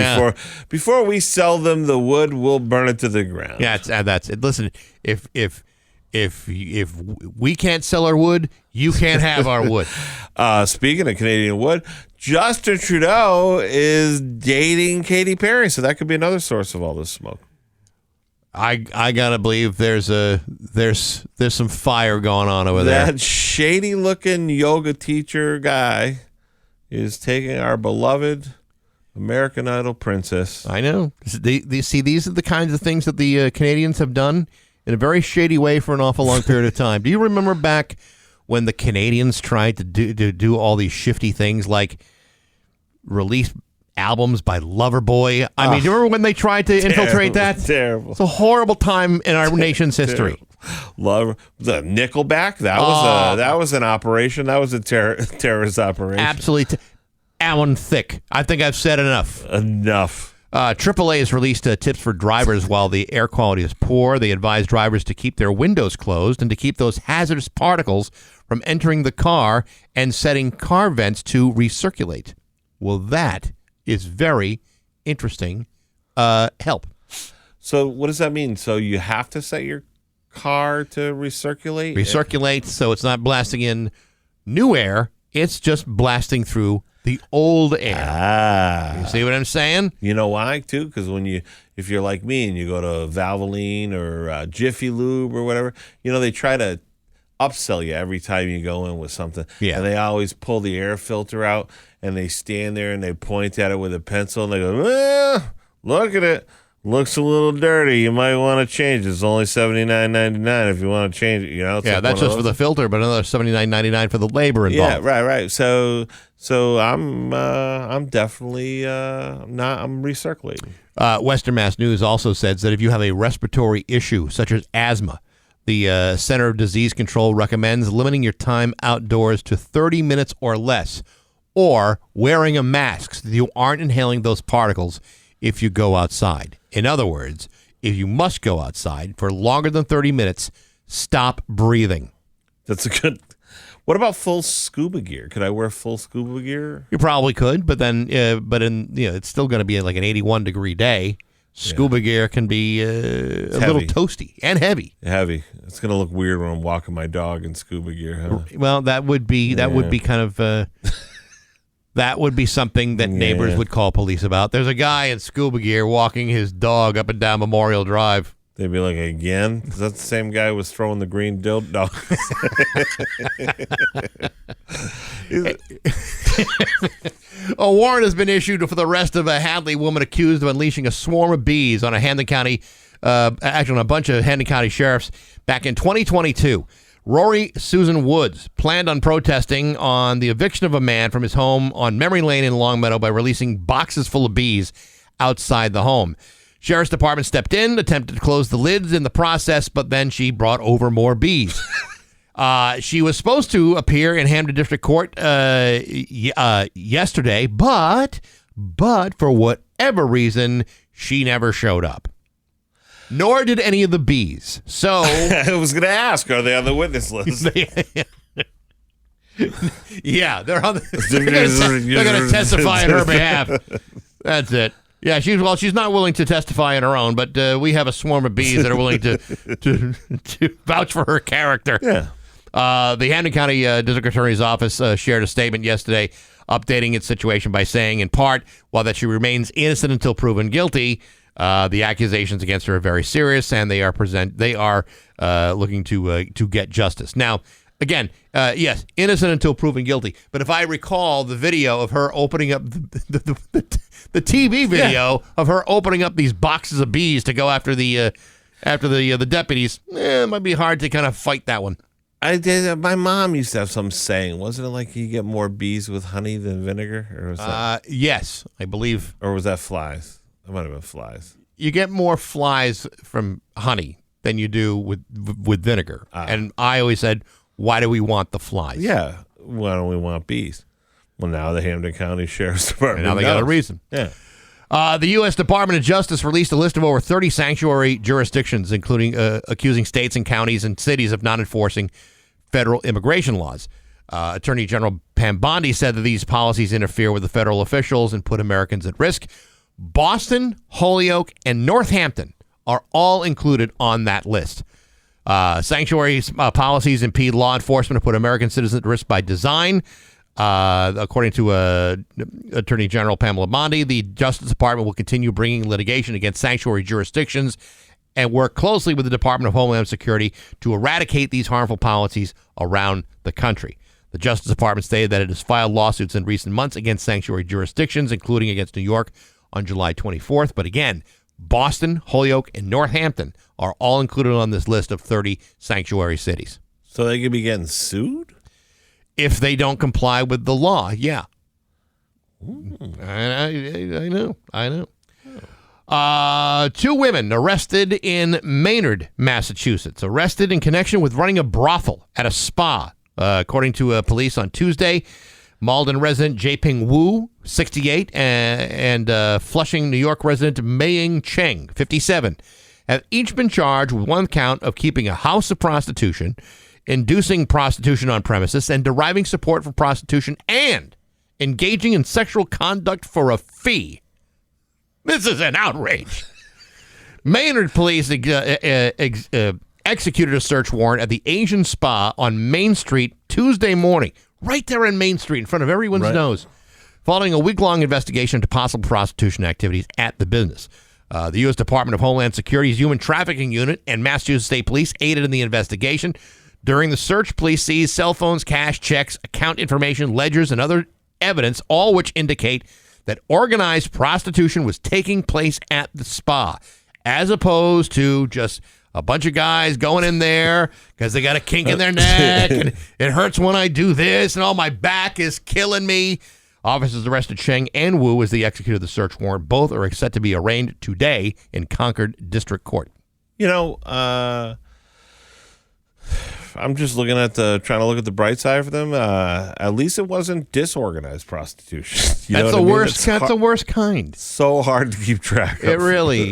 before we sell them the wood. We'll burn it to the ground. Yeah, that's it. Listen, if we can't sell our wood, you can't have our wood. Speaking of Canadian wood, Justin Trudeau is dating Katy Perry, so that could be another source of all this smoke. I gotta believe there's some fire going on over there. That shady looking yoga teacher guy is taking our beloved American Idol princess. I know. These are the kinds of things that the Canadians have done in a very shady way for an awful long period of time. Do you remember back when the Canadians tried to do all these shifty things like release albums by Loverboy? I mean, do you remember when they tried to infiltrate that? Terrible. It's a horrible time in our nation's history. The Nickelback, that was an operation. That was a terrorist operation. Absolutely. Alan Thicke. I think I've said enough. AAA has released tips for drivers while the air quality is poor. They advise drivers to keep their windows closed and to keep those hazardous particles from entering the car and setting car vents to recirculate. Well, that is very interesting help. So what does that mean? So you have to set your car to recirculate? Recirculate, so it's not blasting in new air. It's just blasting through the old air. You see what I'm saying? You know why, too? Because if you're like me and you go to Valvoline or Jiffy Lube or whatever, they try to upsell you every time you go in with something. Yeah. And they always pull the air filter out and they stand there and they point at it with a pencil and they go, well, look at it. Looks a little dirty. You might want to change it. It's only $79.99 if you want to change it. It's that's just for the filter, but another $79.99 for the labor involved. Yeah, right. So I'm definitely I'm recirculating. Western Mass News also says that if you have a respiratory issue such as asthma, the Center of Disease Control recommends limiting your time outdoors to 30 minutes or less, or wearing a mask so that you aren't inhaling those particles if you go outside. In other words, if you must go outside for longer than 30 minutes, stop breathing. That's a good... What about full scuba gear? Could I wear full scuba gear? You probably could, but then, it's still going to be like an 81-degree day. Scuba gear can be a little toasty and heavy. Heavy. It's going to look weird when I'm walking my dog in scuba gear, huh? Well, that would be kind of... That would be something that neighbors would call police about. There's a guy in scuba gear walking his dog up and down Memorial Drive. They'd be like, again? Is that the same guy who was throwing the green dildo? A warrant has been issued for the arrest of a Hadley woman accused of unleashing a swarm of bees on a Hampden County, actually on a bunch of Hampden County sheriffs back in 2022. Rory Susan Woods planned on protesting on the eviction of a man from his home on Memory Lane in Longmeadow by releasing boxes full of bees outside the home. Sheriff's Department stepped in, attempted to close the lids in the process, but then she brought over more bees. She was supposed to appear in Hampden District Court yesterday, but for whatever reason, she never showed up. Nor did any of the bees. So I was going to ask, are they on the witness list? Yeah, they're on. They're going to testify on her behalf. That's it. Yeah, she's not willing to testify on her own, but we have a swarm of bees that are willing to vouch for her character. Yeah. The Hampden County District Attorney's Office shared a statement yesterday updating its situation by saying, in part, while that she remains innocent until proven guilty, the accusations against her are very serious, and they are looking to get justice. Now, again, yes, innocent until proven guilty. But if I recall the video of her opening up the TV video of her opening up these boxes of bees to go after the deputies, it might be hard to kind of fight that one. I did. My mom used to have some saying. Wasn't it like you get more bees with honey than vinegar? Or was that, yes, I believe. or was that flies? It might have been flies. You get more flies from honey than you do with vinegar. And I always said, why do we want the flies? Yeah. Why don't we want bees? Well, now the Hampden County Sheriff's Department. And now they got a reason. Yeah. The U.S. Department of Justice released a list of over 30 sanctuary jurisdictions, including accusing states and counties and cities of not enforcing federal immigration laws. Attorney General Pam Bondi said that these policies interfere with the federal officials and put Americans at risk. Boston, Holyoke, and Northampton are all included on that list. Sanctuary policies impede law enforcement and put American citizens at risk by design. According to Attorney General Pamela Bondi, the Justice Department will continue bringing litigation against sanctuary jurisdictions and work closely with the Department of Homeland Security to eradicate these harmful policies around the country. The Justice Department stated that it has filed lawsuits in recent months against sanctuary jurisdictions, including against New York on July 24th. But again, Boston, Holyoke, and Northampton are all included on this list of 30 sanctuary cities. So they could be getting sued? If they don't comply with the law, yeah. I know. 2 women arrested in Maynard, Massachusetts, arrested in connection with running a brothel at a spa, according to police on Tuesday. Malden resident Jaeping Wu, 68, and Flushing, New York resident Meiying Cheng, 57, have each been charged with one count of keeping a house of prostitution, inducing prostitution on premises, and deriving support for prostitution, and engaging in sexual conduct for a fee. This is an outrage. Maynard police executed a search warrant at the Asian Spa on Main Street Tuesday morning, right there in Main Street in front of everyone's nose, following a week-long investigation into possible prostitution activities at the business. The U.S. Department of Homeland Security's Human Trafficking Unit and Massachusetts State Police aided in the investigation. During the search, police seized cell phones, cash, checks, account information, ledgers, and other evidence, all which indicate that organized prostitution was taking place at the spa, as opposed to just a bunch of guys going in there because they got a kink in their neck and it hurts when I do this and all my back is killing me. Officers arrested Cheng and Wu as they executed the search warrant. Both are set to be arraigned today in Concord District Court. You know, I'm just trying to look at the bright side for them. At least it wasn't disorganized prostitution. That's the worst. That's the worst kind. So hard to keep track of. It really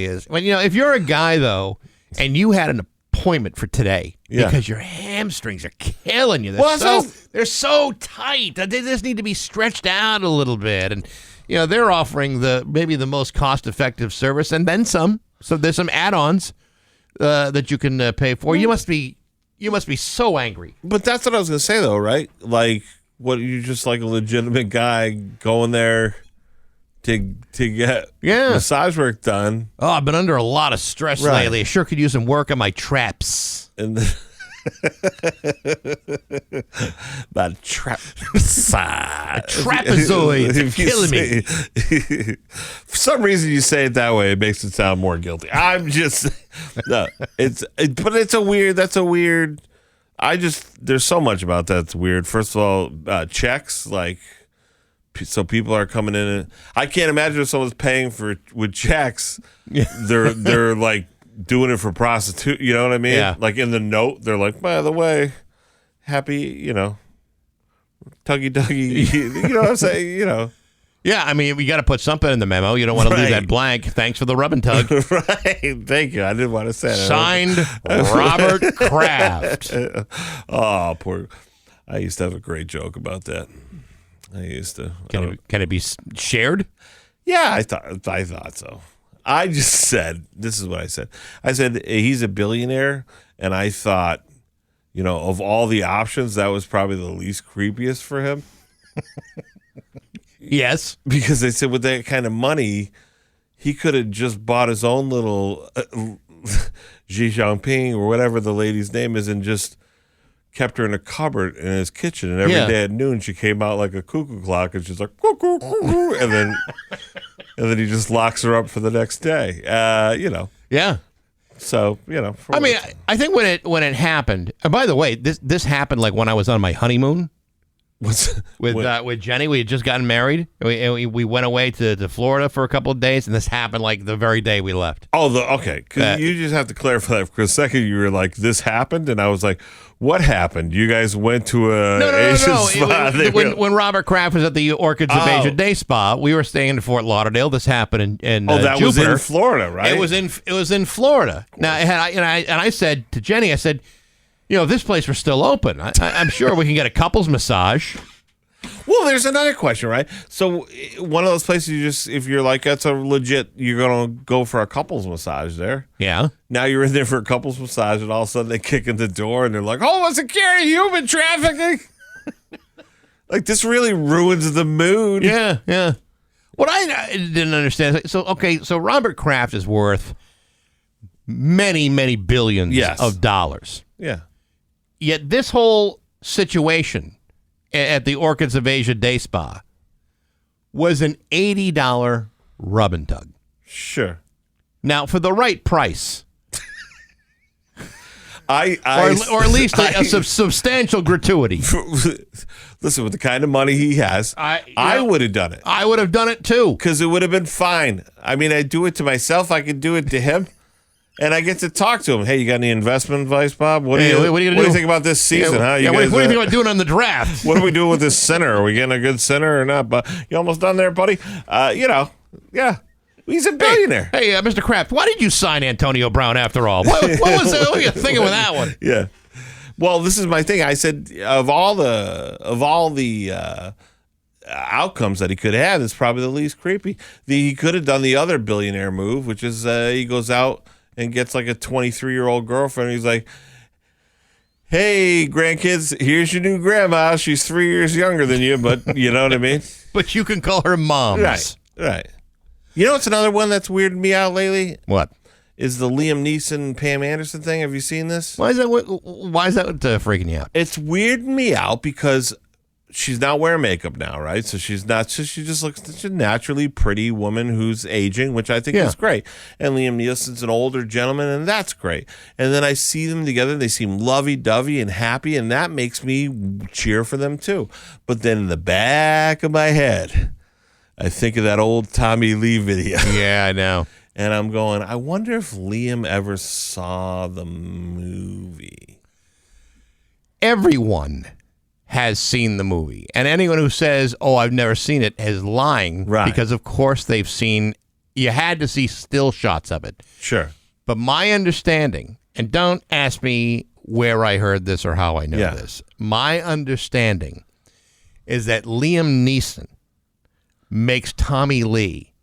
is. Well, if you're a guy though, and you had an appointment for today because your hamstrings are killing you, they're so tight. They just need to be stretched out a little bit, and they're offering maybe the most cost-effective service, and then some. So there's some add-ons that you can pay for. You must be so angry. But that's what I was going to say, though, right? Like, what, you're just like a legitimate guy going there to get massage work done. Oh, I've been under a lot of stress lately. I sure could use some work on my traps. And that trapezoid is killing me. For some reason, you say it that way, it makes it sound more guilty. I'm just but it's a weird. That's a weird. There's so much about that's weird. First of all, checks, like So people are coming in, and I can't imagine if someone's paying with checks. They're like doing it for prostitute. You know what I mean? Yeah. Like in the note, they're like, by the way, happy, tuggy. You know what I'm saying? Yeah, I mean, we got to put something in the memo. You don't want to leave Right. that blank. Thanks for the rub and tug. Right. Thank you. I didn't want to say that. Signed, Robert Kraft. Oh, poor. I used to have a great joke about that. I used to. Can it be shared? Yeah, I thought so. I just said, this is what I said. I said, he's a billionaire, and I thought, of all the options, that was probably the least creepiest for him. Yes. Because they said with that kind of money, he could have just bought his own little Xi Jinping or whatever the lady's name is and just kept her in a cupboard in his kitchen. And every day at noon, she came out like a cuckoo clock, and she's like, cuckoo, cuckoo, and then he just locks her up for the next day. Yeah. So, I mean, I think when it happened, and by the way, this happened like when I was on my honeymoon. With Jenny. We had just gotten married. We went away to Florida for a couple of days, and this happened like the very day we left. Oh, okay. Because you just have to clarify that. For a second, you were like, "This happened," and I was like, "What happened? You guys went to a Asian spa?" When Robert Kraft was at the Orchids of Asia Day Spa, we were staying in Fort Lauderdale. This happened in that Jupiter. was in Florida, right? It was in Florida. Now, I said to Jenny, I said, if this place were still open, I'm sure we can get a couples massage. Well, there's another question, right? So one of those places, if you're like, that's a legit, you're going to go for a couples massage there. Yeah. Now you're in there for a couples massage, and all of a sudden they kick in the door, and they're like, "Oh, security, human trafficking." Like, this really ruins the mood. Yeah. What I didn't understand, so Robert Kraft is worth many, many billions of dollars. Yeah. Yet this whole situation at the Orchids of Asia Day Spa was an $80 rub and tug. Sure. Now, for the right price, or at least a substantial gratuity. Listen, with the kind of money he has, I would have done it. I would have done it too. Because it would have been fine. I mean, I do it to myself. I could do it to him. And I get to talk to him. Hey, you got any investment advice, Bob? What do you think about this season? What do you think about doing on the draft? What are we doing with this center? Are we getting a good center or not? But you almost done there, buddy. Yeah. He's a billionaire. Hey, Mr. Kraft, why did you sign Antonio Brown after all? What were you thinking with that one? Yeah. Well, this is my thing. I said of all the outcomes that he could have, it's probably the least creepy. He could have done the other billionaire move, which is he goes out and gets like a 23-year-old girlfriend. He's like, "Hey, grandkids, here's your new grandma. She's 3 years younger than you, but you know what I mean? But you can call her moms." Right. You know what's another one that's weirded me out lately? What? Is the Liam Neeson, Pam Anderson thing. Have you seen this? Why is that freaking you out? It's weirding me out because she's not wearing makeup now, right? So she just looks such a naturally pretty woman who's aging, which I think is great. And Liam Neeson's an older gentleman, and that's great. And then I see them together, they seem lovey-dovey and happy, and that makes me cheer for them too. But then in the back of my head, I think of that old Tommy Lee video. Yeah, I know. And I'm going, I wonder if Liam ever saw the movie. Everyone has seen the movie. And anyone who says, "Oh, I've never seen it," is lying. Right. Because, of course, they've seen, you had to see still shots of it. Sure. But my understanding, and don't ask me where I heard this or how I know this, my understanding is that Liam Neeson makes Tommy Lee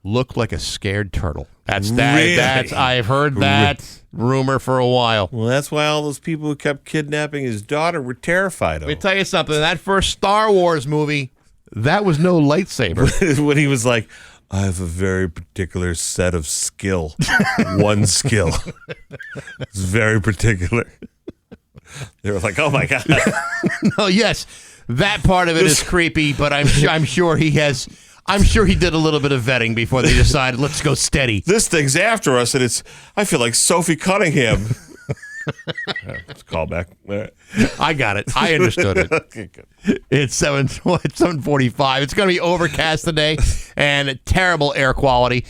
look like a scared turtle. Really? I've heard that rumor for a while. Well, that's why all those people who kept kidnapping his daughter were terrified of him. Let me tell you something. That first Star Wars movie, that was no lightsaber. When he was like, "I have a very particular set of skill." One skill. It's very particular. They were like, "Oh my God." No, yes, that part of it is creepy, but I'm sure he has. I'm sure he did a little bit of vetting before they decided, let's go steady. This thing's after us, and I feel like Sophie Cunningham. It's a callback. All right. I got it. I understood it. Okay, good. It's 7:45. It's going to be overcast today and terrible air quality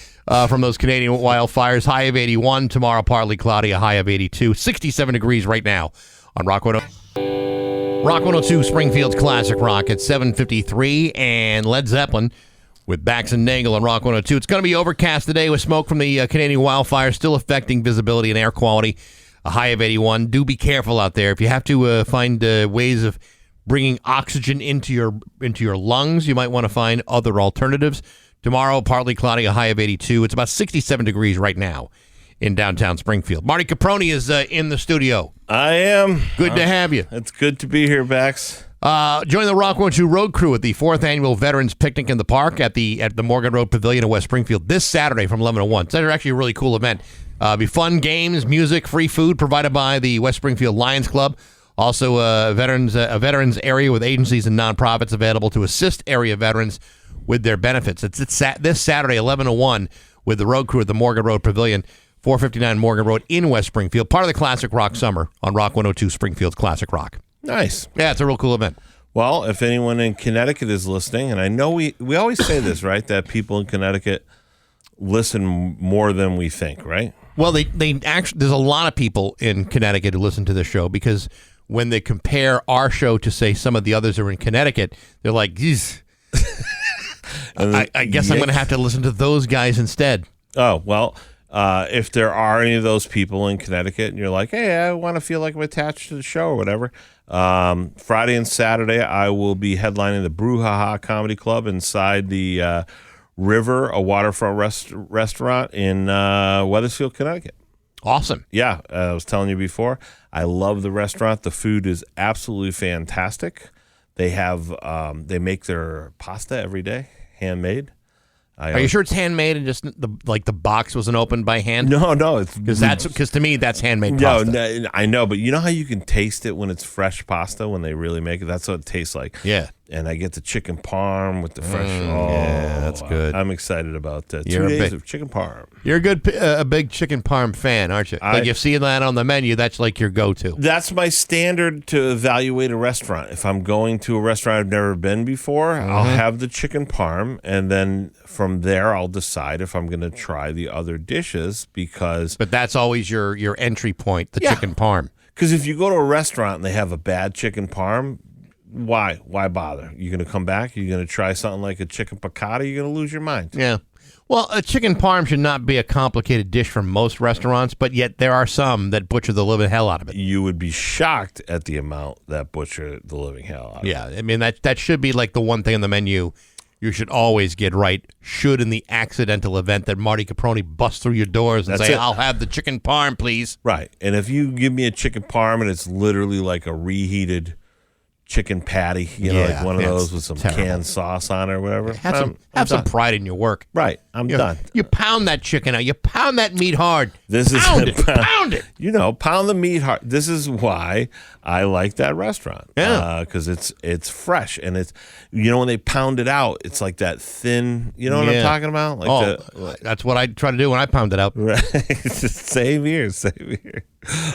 from those Canadian wildfires. High of 81. Tomorrow, partly cloudy, a high of 82. 67 degrees right now on Rock 102 Springfield's Classic Rock at 7:53, and Led Zeppelin with Bax Nagle on Rock 102. It's going to be overcast today with smoke from the Canadian wildfires still affecting visibility and air quality. A high of 81. Do be careful out there. If you have to find ways of bringing oxygen into your lungs, you might want to find other alternatives. Tomorrow, partly cloudy, a high of 82. It's about 67 degrees right now in downtown Springfield. Marty Caproni is in the studio. I am. Good to have you. It's good to be here, Bax. Join the Rock 102 road crew at the 4th Annual Veterans Picnic in the Park at the Morgan Road Pavilion in West Springfield this Saturday from 11 to 1. It's actually a really cool event. Be fun games, music, free food provided by the West Springfield Lions Club. Also, a veterans area with agencies and nonprofits available to assist area veterans with their benefits. It's this Saturday, 11 to 1, with the road crew at the Morgan Road Pavilion, 459 Morgan Road in West Springfield. Part of the Classic Rock Summer on Rock 102 Springfield's Classic Rock. Nice. Yeah, it's a real cool event. Well, if anyone in Connecticut is listening, and I know we always say this, right, that people in Connecticut listen more than we think, right? Well, they actually, there's a lot of people in Connecticut who listen to this show because when they compare our show to, say, some of the others that are in Connecticut, they're like, geez, I guess I'm going to have to listen to those guys instead. Oh, well, if there are any of those people in Connecticut and you're like, hey, I want to feel like I'm attached to the show or whatever, Friday and Saturday I will be headlining the Brouhaha Comedy Club inside the River, a waterfront restaurant in Wethersfield, Connecticut. Awesome. Yeah, I was telling you before, I love the restaurant. The food is absolutely fantastic. They have they make their pasta every day, handmade. Are you sure it's handmade and just the box wasn't opened by hand? No, it's because to me that's handmade pasta. No, I know, but you know how you can taste it when it's fresh pasta when they really make it. That's what it tastes like. Yeah, and I get the chicken parm with the fresh. Yeah, that's good. I'm excited about that. 2 You're days of chicken parm. You're a big chicken parm fan, aren't you? Like you see that on the menu, that's like your go-to. That's my standard to evaluate a restaurant. If I'm going to a restaurant I've never been before, I'll have the chicken parm, and then from there I'll decide if I'm going to try the other dishes But that's always your entry point, the chicken parm. Because if you go to a restaurant and they have a bad chicken parm, why bother? You're going to come back? You're going to try something like a chicken piccata? You're going to lose your mind. Yeah. Well, a chicken parm should not be a complicated dish for most restaurants, but yet there are some that butcher the living hell out of it. You would be shocked at the amount that butcher the living hell out of it. Yeah, I mean, that should be like the one thing on the menu you should always get right, should in the accidental event that Marty Caproni busts through your doors and say, I'll have the chicken parm, please. Right. And if you give me a chicken parm and it's literally like a reheated chicken patty, like one of those with some canned sauce on it or whatever. Have some pride in your work. Right. I'm done. You pound that chicken out. You pound that meat hard. Pound it. Pound the meat hard. This is why I like that restaurant. Yeah. Because it's fresh and it's, when they pound it out, it's like that thin, you know what I'm talking about? That's what I try to do when I pound it out. Right. Same here. So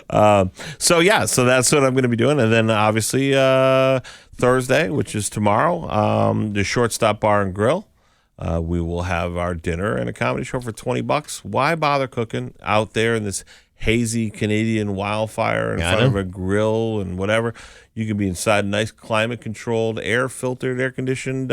that's what I'm going to be doing. And then obviously Thursday, which is tomorrow, the Shortstop Bar and Grill. We will have our dinner and a comedy show for $20. Why bother cooking out there in this hazy Canadian wildfire in front of a grill and whatever? You can be inside a nice climate-controlled, air-filtered, air-conditioned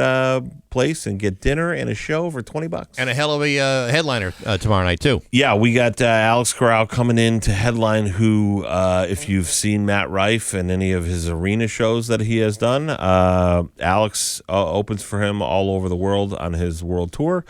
place and get dinner and a show for $20. And a hell of a headliner tomorrow night, too. Yeah, we got Alex Corral coming in to headline, who, if you've seen Matt Rife and any of his arena shows that he has done, Alex opens for him all over the world on his world tour.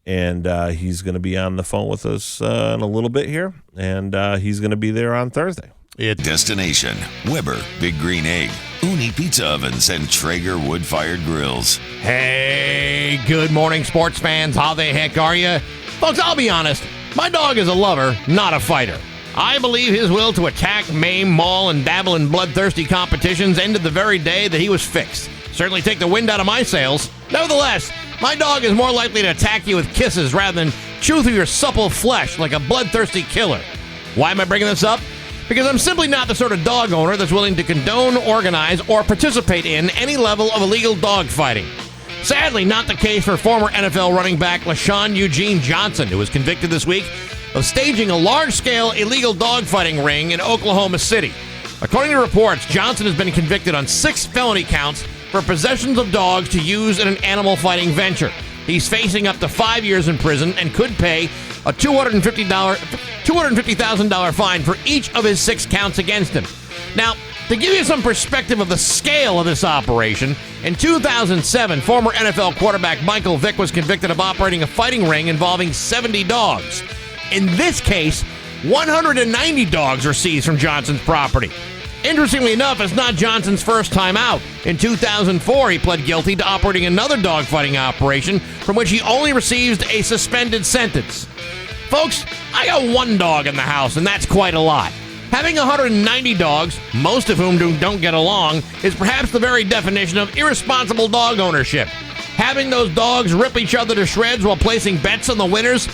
And he's going to be on the phone with us in a little bit here. And he's going to be there on Thursday. Destination Weber Big Green Egg, Uni Pizza Ovens, and Traeger Wood-Fired Grills. Hey, good morning, sports fans. How the heck are you? Folks, I'll be honest. My dog is a lover, not a fighter. I believe his will to attack, maim, maul, and dabble in bloodthirsty competitions ended the very day that he was fixed. Certainly take the wind out of my sails. Nevertheless, my dog is more likely to attack you with kisses rather than chew through your supple flesh like a bloodthirsty killer. Why am I bringing this up? because I'm simply not the sort of dog owner that's willing to condone, organize, or participate in any level of illegal dog fighting. Sadly, not the case for former NFL running back LaShawn Eugene Johnson, who was convicted this week of staging a large-scale illegal dogfighting ring in Oklahoma City. According to reports, Johnson has been convicted on 6 felony counts for possessions of dogs to use in an animal fighting venture. He's facing up to 5 years in prison and could pay a $250,000 fine for each of his 6 counts against him. Now, to give you some perspective of the scale of this operation, in 2007, former NFL quarterback Michael Vick was convicted of operating a fighting ring involving 70 dogs. In this case, 190 dogs were seized from Johnson's property. Interestingly enough, it's not Johnson's first time out. In 2004, he pled guilty to operating another dogfighting operation from which he only received a suspended sentence. Folks, I got 1 dog in the house, and that's quite a lot. Having 190 dogs, most of whom don't get along, is perhaps the very definition of irresponsible dog ownership. Having those dogs rip each other to shreds while placing bets on the winners,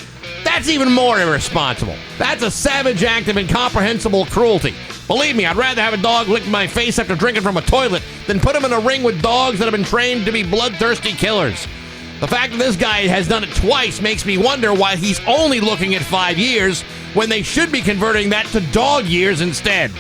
that's even more irresponsible. That's a savage act of incomprehensible cruelty. Believe me, I'd rather have a dog lick my face after drinking from a toilet than put him in a ring with dogs that have been trained to be bloodthirsty killers. The fact that this guy has done it twice makes me wonder why he's only looking at 5 years when they should be converting that to dog years instead.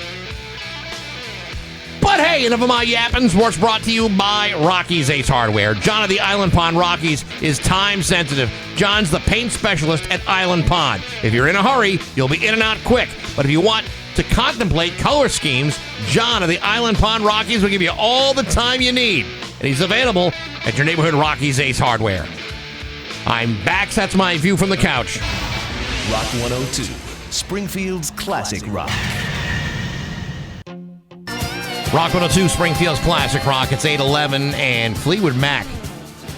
But hey, enough of my yapping. Sports brought to you by Rocky's Ace Hardware. John of the Island Pond Rockies is time sensitive. John's the paint specialist at Island Pond. If you're in a hurry, you'll be in and out quick. But if you want to contemplate color schemes, John of the Island Pond Rockies will give you all the time you need. And he's available at your neighborhood Rocky's Ace Hardware. I'm Bax. That's my view from the couch. Rock 102, Springfield's classic rock. Rock 102, Springfield's classic rock. It's 8:11, and Fleetwood Mac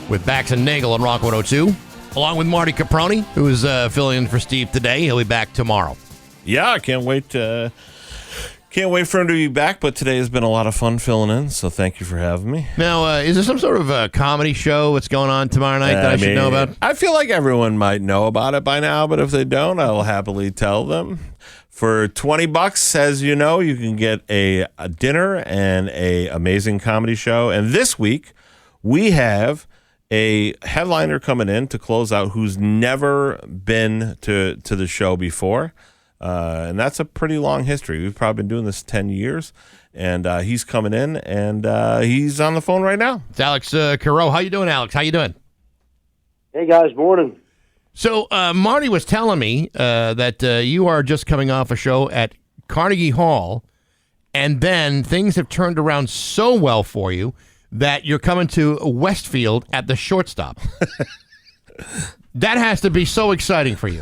with Bax and Nagle on Rock 102, along with Marty Caproni, who is filling in for Steve today. He'll be back tomorrow. Yeah, I can't wait. Can't wait for him to be back. But today has been a lot of fun filling in. So thank you for having me. Now, is there some sort of a comedy show that's going on tomorrow night that I should know about? I feel like everyone might know about it by now, but if they don't, I will happily tell them. For $20, as you know, you can get a dinner and a amazing comedy show. And this week, we have a headliner coming in to close out who's never been to the show before. And that's a pretty long history. We've probably been doing this 10 years. And he's coming in, and he's on the phone right now. It's Alex Carreau. How you doing, Alex? How you doing? Hey, guys. Morning. So Marty was telling me that you are just coming off a show at Carnegie Hall, and then things have turned around so well for you that you're coming to Westfield at the shortstop. That has to be so exciting for you.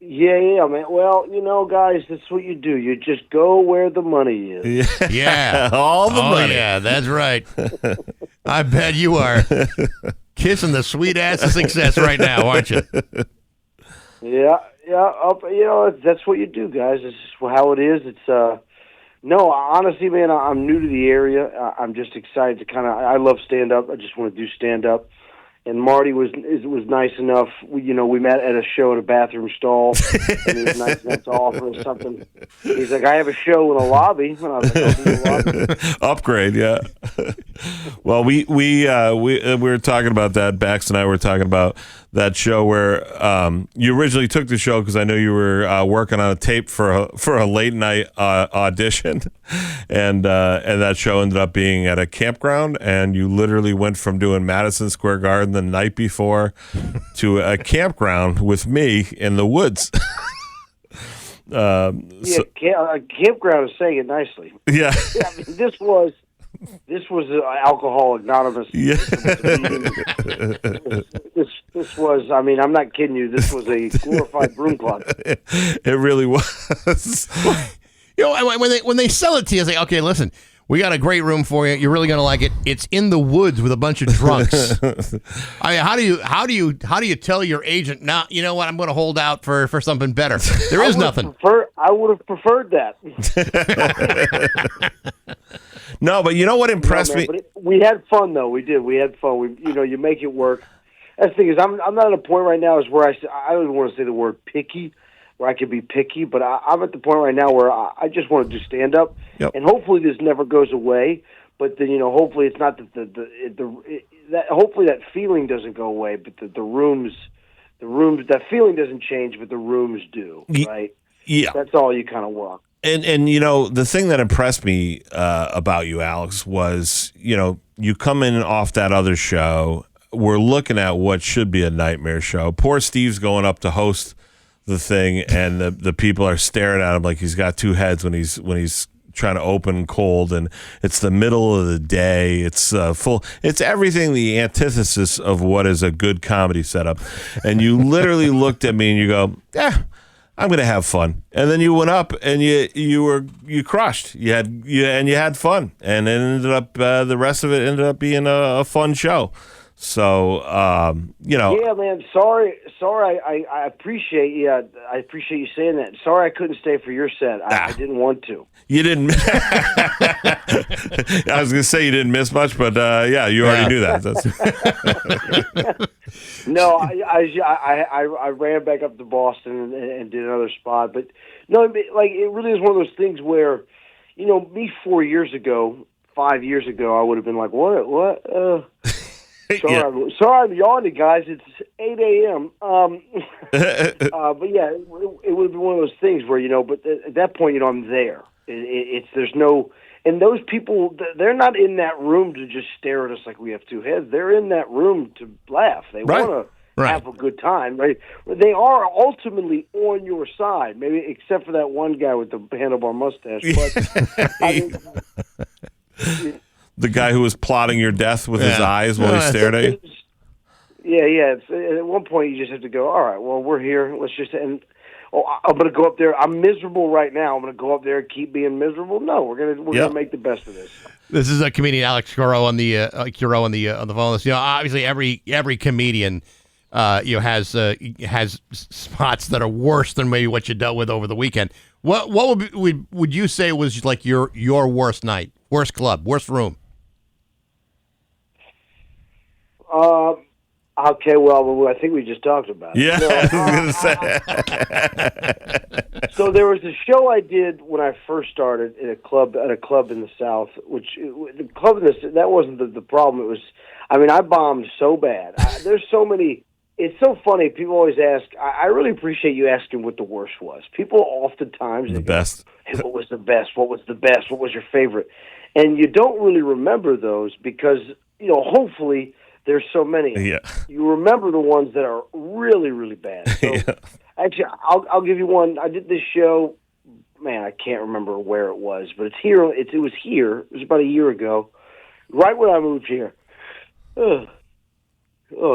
Yeah, man. Well, you know, guys, that's what you do. You just go where the money is. Yeah. All the money. Yeah, that's right. I bet you are kissing the sweet ass of success right now, aren't you? Yeah. You know, that's what you do, guys. It's just how it is. It's no, honestly, man, I'm new to the area. I'm just excited to I love stand up. I just want to do stand up. And Marty was nice enough. We met at a show at a bathroom stall, and he was nice enough to offer us something. He's like, "I have a show in a lobby." And I was like, "Oh, in a lobby?" Upgrade, yeah. Well, we were talking about that. Bax and I were talking about that show where you originally took the show because I know you were working on a tape for a late night audition, and that show ended up being at a campground, and you literally went from doing Madison Square Garden the night before to a campground with me in the woods. Campground is saying it nicely. Yeah. I mean, this was Alcoholic Anonymous. Yeah. This was. I mean, I'm not kidding you. This was a glorified broom closet. It really was. You know, when they sell it to you, say, "Okay, listen, we got a great room for you. You're really going to like it. It's in the woods with a bunch of drunks." I mean, how do you tell your agent, "Nah, you know what? I'm going to hold out for something better." There is nothing. I would have preferred that. No, but you know what impressed me? But we had fun, though. We did. We had fun. You make it work. That's the thing is, I'm not at a point right now is where I don't even want to say the word picky, where I could be picky, but I'm at the point right now where I just want to do stand up, and hopefully this never goes away. But then hopefully it's not that hopefully that feeling doesn't go away, but the rooms that feeling doesn't change, but the rooms do, right? Yeah, that's all you kind of want. And the thing that impressed me about you, Alex, was you come in off that other show. We're looking at what should be a nightmare show. Poor Steve's going up to host the thing, and the people are staring at him like he's got two heads when he's trying to open cold, and it's the middle of the day. It's full. It's everything the antithesis of what is a good comedy setup. And you literally looked at me and you go, "Yeah, I'm going to have fun." And then you went up and you crushed. You had fun, and it ended up the rest of it ended up being a fun show. So Yeah, man. Sorry. I appreciate you. I appreciate you saying that. Sorry, I couldn't stay for your set. I didn't want to. You didn't. I was going to say you didn't miss much, but you already knew that. No, I ran back up to Boston and did another spot, but no, like it really is one of those things where, me 5 years ago, I would have been like, what? Sorry, I'm yawning, guys. It's 8 a.m. But yeah, it would have been one of those things where but at that point, I'm there. There's no, and those people, they're not in that room to just stare at us like we have two heads. They're in that room to laugh. They want to have a good time, right? They are ultimately on your side, maybe except for that one guy with the handlebar mustache. But the guy who was plotting your death with his eyes while he stared at you? Yeah. At one point, you just have to go, all right, well, we're here. Let's just I'm going to go up there. I'm miserable right now. I'm going to go up there and keep being miserable. No, we're going to make the best of this. This is a comedian, Alex Curo, on the on the phone. Obviously, every comedian has spots that are worse than maybe what you dealt with over the weekend. What would you say was like your worst night, worst club, worst room? Okay, well, I think we just talked about it. Yeah, I was going to say. So there was a show I did when I first started at a club in the South, which the club in that wasn't the problem. It was, I bombed so bad. There's so many. It's so funny. People always ask. I really appreciate you asking what the worst was. People oftentimes best. Hey, what was the best? What was the best? What was your favorite? And you don't really remember those because hopefully. There's so many. Yeah. You remember the ones that are really, really bad. So, actually, I'll give you one. I did this show. Man, I can't remember where it was, but it's here. It was here. It was about a year ago, right when I moved here. Oh,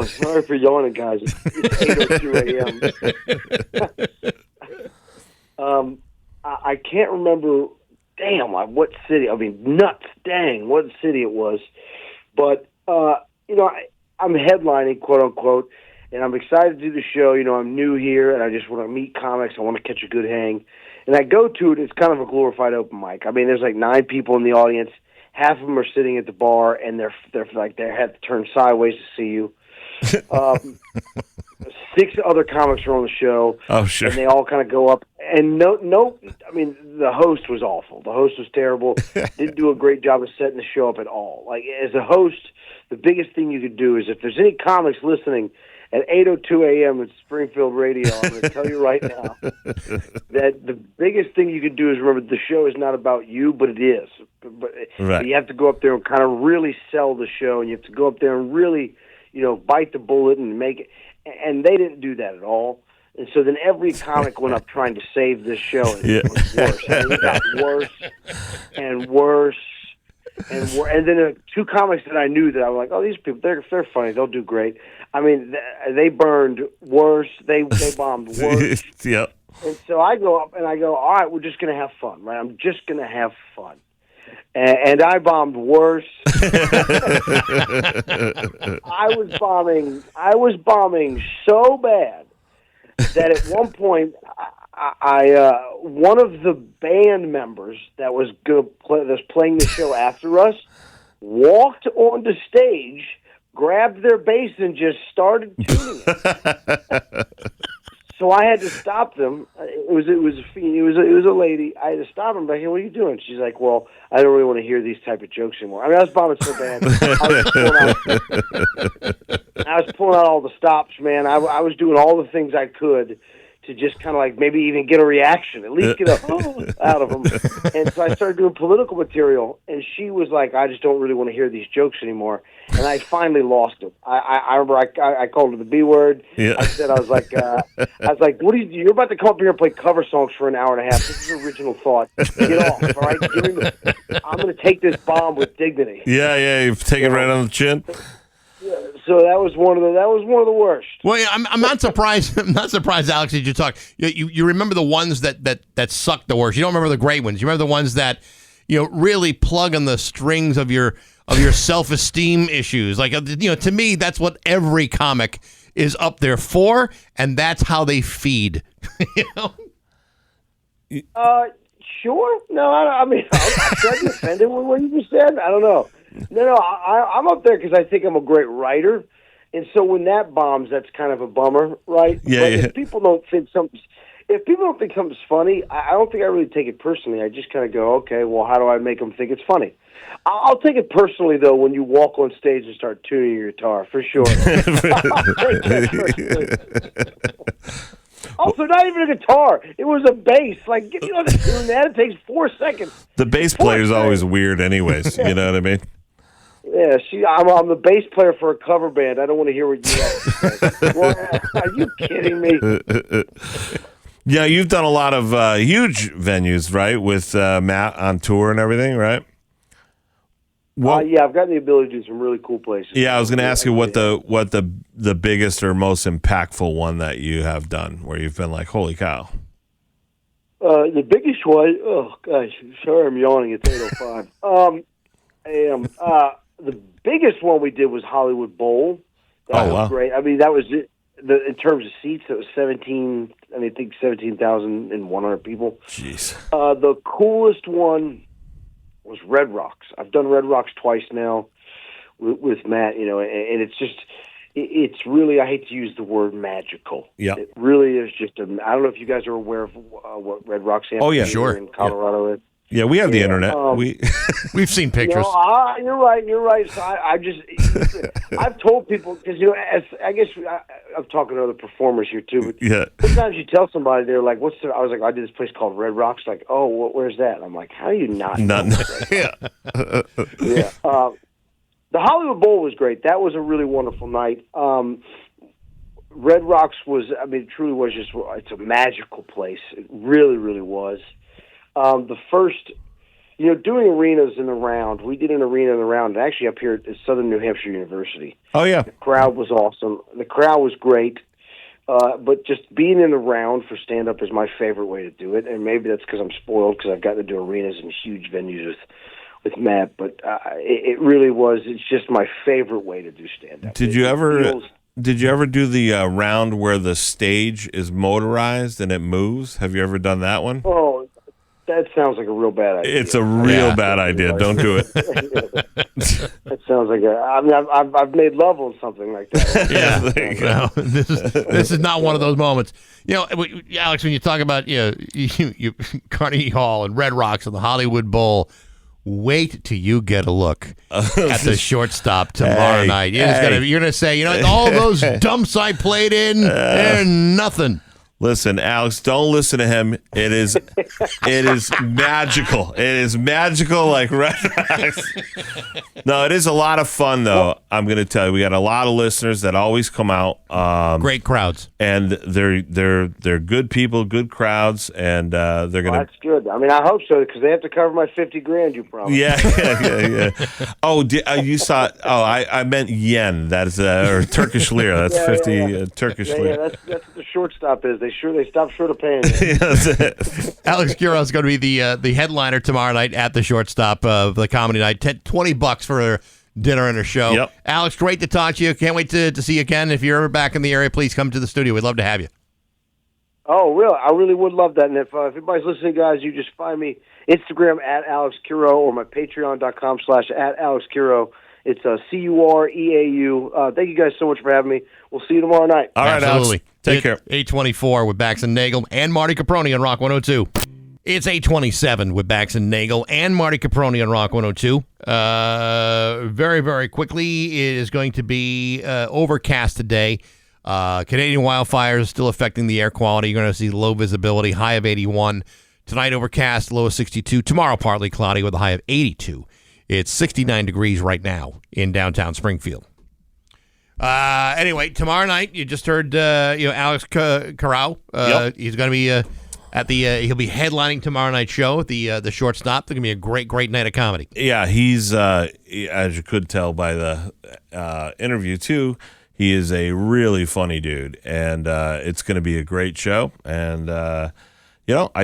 sorry for yawning, guys. It's 8:02 a.m. I can't remember. Damn, what city? Nuts. Dang, what city it was. But. I'm headlining, quote unquote, and I'm excited to do the show. I'm new here, and I just want to meet comics. I want to catch a good hang, and I go to it. It's kind of a glorified open mic. There's like 9 people in the audience. Half of them are sitting at the bar, and they're like they have to turn sideways to see you. 6 other comics are on the show. Oh, sure. And they all kind of go up. And the host was awful. The host was terrible. Didn't do a great job of setting the show up at all. Like, as a host, the biggest thing you could do is if there's any comics listening at 8:02 a.m. at Springfield Radio, I'm going to tell you right now that the biggest thing you could do is remember the show is not about you, but it is. But you have to go up there and kind of really sell the show, and you have to go up there and really, bite the bullet and make it. And they didn't do that at all. And so then every comic went up trying to save this show. And it was worse. And it got worse and worse and worse. And then 2 comics that I knew that I was like, oh, these people, they're funny. They'll do great. They burned worse. They bombed worse. Yep. And so I go up and I go, all right, we're just going to have fun, right? I'm just going to have fun. And I bombed worse. I was bombing so bad that at one point, one of the band members that was playing the show after us walked onto stage, grabbed their bass, and just started tuning it. So I had to stop them. a lady. I had to stop her. I'm like, hey, what are you doing? She's like, well, I don't really want to hear these type of jokes anymore. I mean, I was bombing so bad. I was pulling out all the stops, man. I was doing all the things I could to just kind of like maybe even get a reaction, at least get a out of them. And so I started doing political material, and she was like, I just don't really want to hear these jokes anymore. And I finally lost it. I remember I called her the B word. Yeah. I was like, what are you're about to come up here and play cover songs for an hour and a half. This is original thought. Get off, all right? I'm going to take this bomb with dignity. Yeah, you take it right on the chin. So that was one of the worst. Well, yeah, I'm not surprised. I'm not surprised, Alex, that you talk. You remember the ones that sucked the worst. You don't remember the great ones. You remember the ones that really plug on the strings of your self-esteem issues. Like to me, that's what every comic is up there for, and that's how they feed. Sure. No, I mean, I'm trying to defend it with what you just said. I don't know. No, I'm up there because I think I'm a great writer, and so when that bombs, that's kind of a bummer, right? Yeah. But if people don't think something's funny, I don't think I really take it personally. I just kind of go, okay, well, how do I make them think it's funny? I'll take it personally though when you walk on stage and start tuning your guitar, for sure. Also, not even a guitar. It was a bass. Like, you don't have to tune that. It takes 4 seconds. The bass player's always weird anyways. You know what I mean? Yeah, I'm the bass player for a cover band. I don't want to hear what you have to say. Well, are you kidding me? Yeah, you've done a lot of huge venues, right, with Matt on tour and everything, right? Yeah, I've gotten the ability to do some really cool places. Yeah, I was going to ask you what the biggest or most impactful one that you have done, where you've been like, holy cow. The biggest one, oh gosh, sorry I'm yawning, it's 8:05. I am. The biggest one we did was Hollywood Bowl. That was great. I mean, that was it. In terms of seats, it was 17,100 people. Jeez. The coolest one was Red Rocks. I've done Red Rocks twice now with Matt, and it's really, I hate to use the word magical. Yeah. It really is just I don't know if you guys are aware of what Red Rocks sure. in Colorado is. Yeah, we have the internet. We've seen pictures. You're right. So I've told people, because I'm talking to other performers here too. But yeah. Sometimes you tell somebody, they're like, I was like, I did this place called Red Rocks. Like, oh, where's that? And I'm like, how do you not? Yeah. Yeah. The Hollywood Bowl was great. That was a really wonderful night. Red Rocks truly was it's a magical place. It really, really was. The first, doing arenas in the round, we did an arena in the round, actually up here at Southern New Hampshire University. Oh, yeah. The crowd was awesome. The crowd was great. But just being in the round for stand-up is my favorite way to do it. And maybe that's because I'm spoiled because I've gotten to do arenas and huge venues with Matt. But it really was. It's just my favorite way to do stand-up. Did you ever do the round where the stage is motorized and it moves? Have you ever done that one? Oh, that sounds like a real bad idea. It's a real bad idea. Don't do it. That sounds like I've made love on something like that. Yeah. No, this is not one of those moments. Alex, when you talk about you Carnegie Hall and Red Rocks and the Hollywood Bowl, wait till you get a look at the shortstop tomorrow night. You're gonna say, all those dumps I played in, they're nothing. Listen, Alex, don't listen to him. It is magical. It is magical like Red Rocks. No, it is a lot of fun, though. I'm going to tell you, we got a lot of listeners that always come out. Great crowds. And they're good people, good crowds, and they're going to... That's good. I mean, I hope so, because they have to cover my $50,000 you promised. Yeah. Oh, you saw... Oh, I meant yen. That's or Turkish lira. That's 50 Turkish lira. Yeah, that's what the shortstop is. They stopped short of paying. Alex Kiro is going to be the headliner tomorrow night at the shortstop of the comedy night. $20 for a dinner and a show. Yep. Alex, great to talk to you. Can't wait to see you again. If you're ever back in the area, please come to the studio. We'd love to have you. Oh, really? I really would love that. And if anybody's listening, guys, you just find me Instagram at Alex Kiro or my Patreon.com /@Alex Kiro. It's CUREAU. Thank you guys so much for having me. We'll see you tomorrow night. All right, Absolutely. Alex. Take care. 824 with Bax and Nagle and Marty Caproni on Rock 102. It's 827 with Bax and Nagle and Marty Caproni on Rock 102. Very, very quickly, it is going to be overcast today. Canadian wildfires still affecting the air quality. You're going to see low visibility, high of 81. Tonight, overcast, low of 62. Tomorrow, partly cloudy with a high of 82. It's 69 degrees right now in downtown Springfield. Anyway, tomorrow night, you just heard Alex Corral. Yep. He's going to be at the he'll be headlining tomorrow night's show at the Shortstop. It's going to be a great night of comedy. Yeah, he's as you could tell by the interview too. He is a really funny dude, and it's going to be a great show. And I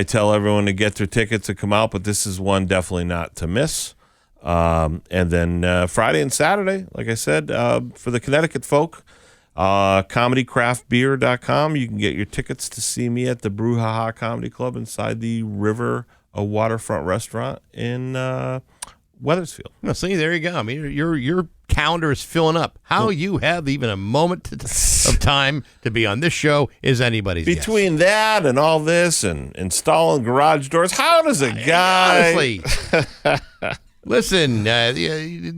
tell everyone to get their tickets to come out, but this is one definitely not to miss. And then Friday and Saturday, like I said, for the Connecticut folk, comedycraftbeer.com. You can get your tickets to see me at the Brouhaha Comedy Club inside the River, a waterfront restaurant in Weathersfield. Well, see, there you go. I mean, your calendar is filling up. How you have even a moment of time to be on this show is anybody's guess. Between that and all this and installing garage doors, how does a guy... Honestly... Listen,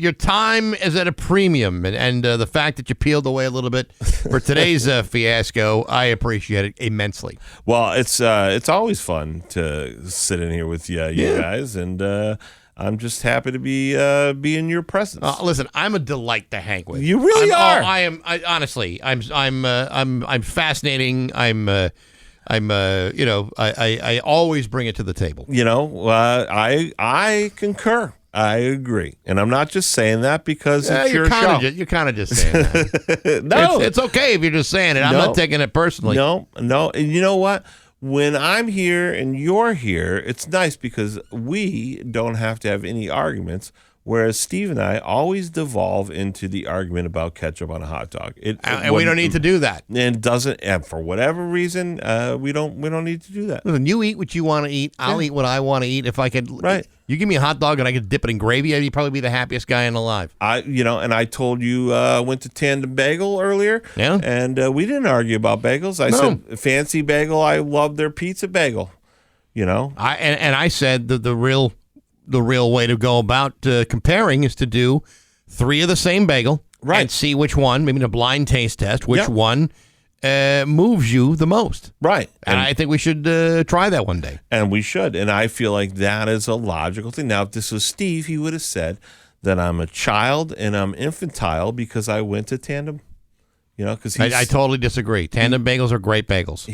your time is at a premium, and the fact that you peeled away a little bit for today's fiasco, I appreciate it immensely. Well, it's always fun to sit in here with you guys, and I'm just happy to be in your presence. Listen, I'm a delight to hang with. You really are. I am. Honestly, I'm fascinating. I always bring it to the table. I concur. I agree, and I'm not just saying that because it's your show. You're kind of just saying that. No, it's okay if you're just saying it. I'm not taking it personally. No, and you know what? When I'm here and you're here, it's nice because we don't have to have any arguments. Whereas Steve and I always devolve into the argument about ketchup on a hot dog. And we don't need to do that. And for whatever reason, we don't need to do that. Listen, you eat what you want to eat. I'll eat what I want to eat. If I could, right. You give me a hot dog and I could dip it in gravy, I'd probably be the happiest guy alive. And I told you went to Tandem Bagel earlier. Yeah. And we didn't argue about bagels. I said fancy bagel. I love their pizza bagel. I said that the real way to go about comparing is to do 3 of the same bagel, right, and see which one, maybe in a blind taste test, which one moves you the most. Right. And I think we should try that one day. And we should. And I feel like that is a logical thing. Now, if this was Steve, he would have said that I'm a child and I'm infantile because I went to Tandem. Because I totally disagree. Tandem bagels are great bagels.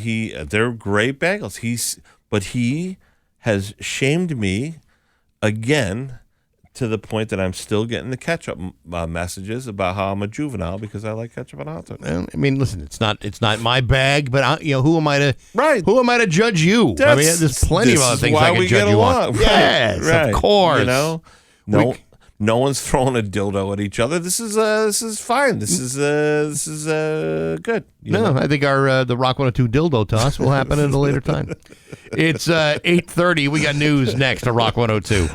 They're great bagels. But he has shamed me again, to the point that I'm still getting the ketchup messages about how I'm a juvenile because I like ketchup on hot dogs. Well, I mean, listen, it's not my bag, but who am I to judge you? I mean, there's plenty of other things I can judge you on. Yes, right. Of course. No one's throwing a dildo at each other. This is fine. This is good. No, I think the Rock 102 dildo toss will happen at a later time. It's 8:30. We got news next on Rock 102.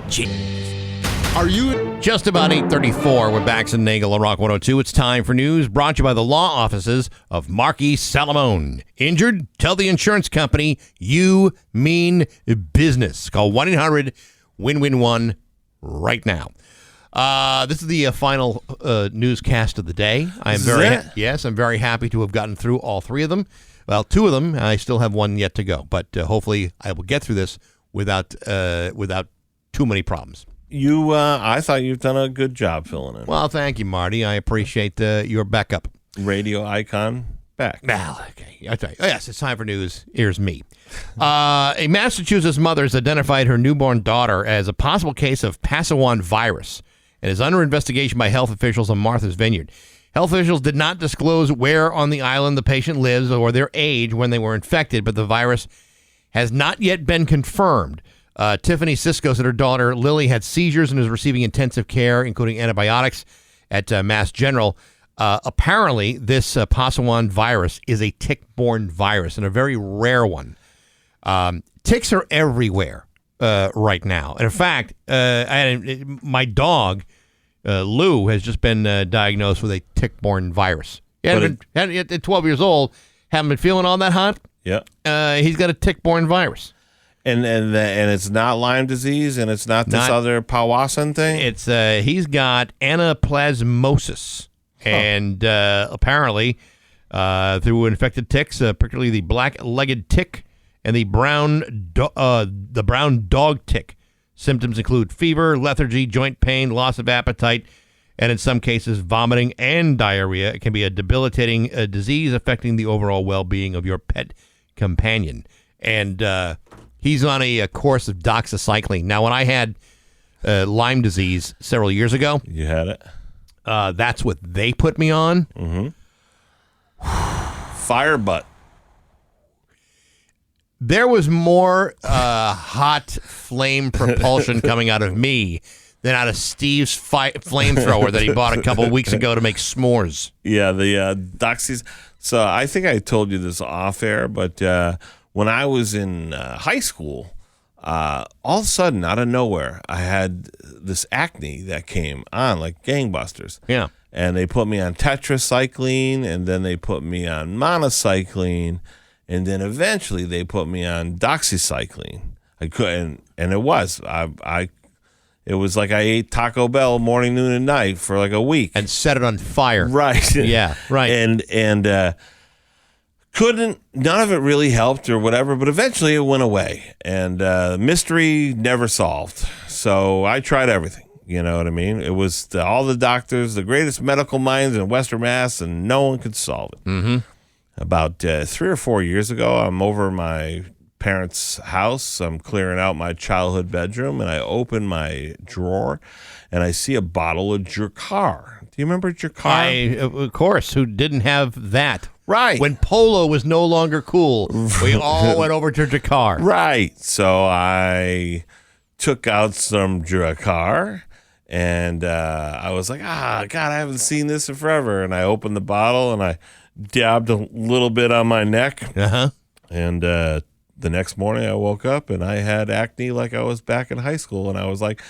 Are you just about 8:34? We're Bax and Nagle on Rock 102. It's time for news brought to you by the law offices of Marky Salamone. Injured? Tell the insurance company you mean business. Call 1-800-WIN-WIN-1 right now. This is the final newscast of the day. I'm very happy to have gotten through all 3 of them. Well, 2 of them. I still have 1 yet to go, but hopefully I will get through this without too many problems. I thought you've done a good job filling in. Well, thank you, Marty. I appreciate your backup. Radio icon back. Well, okay. Yes, it's time for news. Here's me. A Massachusetts mother has identified her newborn daughter as a possible case of Passawan virus and is under investigation by health officials on Martha's Vineyard. Health officials did not disclose where on the island the patient lives or their age when they were infected, but the virus has not yet been confirmed. Tiffany Sisko said her daughter Lily had seizures and is receiving intensive care, including antibiotics, at Mass General. Apparently, this Passawan virus is a tick-borne virus and a very rare one. Ticks are everywhere right now. And in fact, my dog Lou has just been diagnosed with a tick-borne virus. At 12 years old, haven't been feeling all that hot. Yeah. He's got a tick-borne virus. And it's not Lyme disease, and it's not this other Powassan thing? It's he's got anaplasmosis. And apparently, through infected ticks, particularly the black-legged tick and the brown dog tick. Symptoms include fever, lethargy, joint pain, loss of appetite, and in some cases, vomiting and diarrhea. It can be a debilitating disease affecting the overall well-being of your pet companion. And he's on a course of doxycycline. Now, when I had Lyme disease several years ago, You had it? that's what they put me on. Fire butt. There was more hot flame propulsion coming out of me than out of Steve's flamethrower that he bought a couple of weeks ago to make s'mores. Yeah, the doxies. So I think I told you this off air, but when I was in high school, all of a sudden, out of nowhere, I had this acne that came on like gangbusters. Yeah. And they put me on tetracycline, and then they put me on monocycline, and then eventually they put me on doxycycline. I couldn't, and it was it was like I ate Taco Bell morning, noon, and night for like a week And set it on fire. Right. Yeah, right. And couldn't. None of it really helped or whatever. But eventually it went away, and mystery never solved. So I tried everything. You know what I mean? It was all the doctors, the greatest medical minds in Western Mass, and no one could solve it. Mm-hmm. About 3 or 4 years ago, I'm over my parents' house. I'm clearing out my childhood bedroom, and I open my drawer, and I see a bottle of Jercar. Do you remember Jercar? Of course, who didn't have that? Right. When Polo was no longer cool, we all went over to Jakar. Right. So I took out some Jercar, and I was like, God, I haven't seen this in forever. And I opened the bottle, and I dabbed a little bit on my neck. Uh-huh. And the next morning I woke up and I had acne like I was back in high school. And I was like,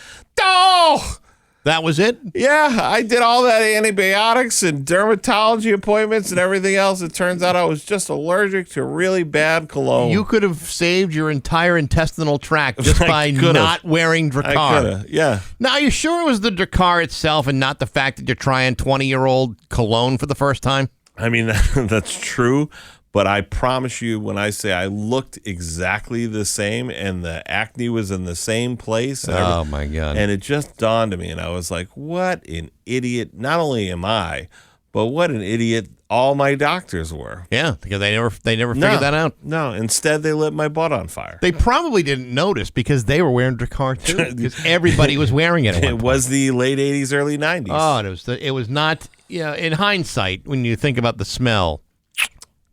oh, That was it? yeah, I did all that antibiotics and dermatology appointments and everything else. It turns out I was just allergic to really bad cologne. You could have saved your entire intestinal tract just I by could've. not wearing I Drakkar. coulda, yeah. Now, are you sure it was the Drakkar itself and not the fact that you're trying 20-year-old cologne for the first time? I mean, that's true. But I promise you, when I say I looked exactly the same and the acne was in the same place. Oh, my God. And it just dawned on me, and I was like, what an idiot. Not only am I, but what an idiot all my doctors were. Yeah, because they never figured that out. No, instead they lit my butt on fire. They probably didn't notice because they were wearing Drakkar too. Because everybody was wearing it. At one It point. was the late 80s, early 90s. Oh, and it was not. Yeah, in hindsight, when you think about the smell,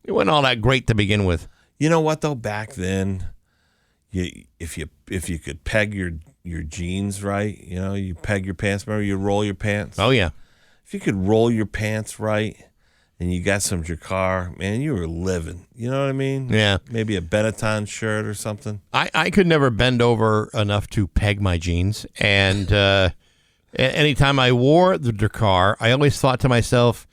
it wasn't all that great to begin with. You know what, though? Back then, if you could peg your jeans right, you peg your pants. Remember, you roll your pants? Oh yeah. If you could roll your pants right and you got some Drakkar, man, you were living. You know what I mean? Yeah. Maybe a Benetton shirt or something. I could never bend over enough to peg my jeans, and anytime I wore the Drakkar, I always thought to myself,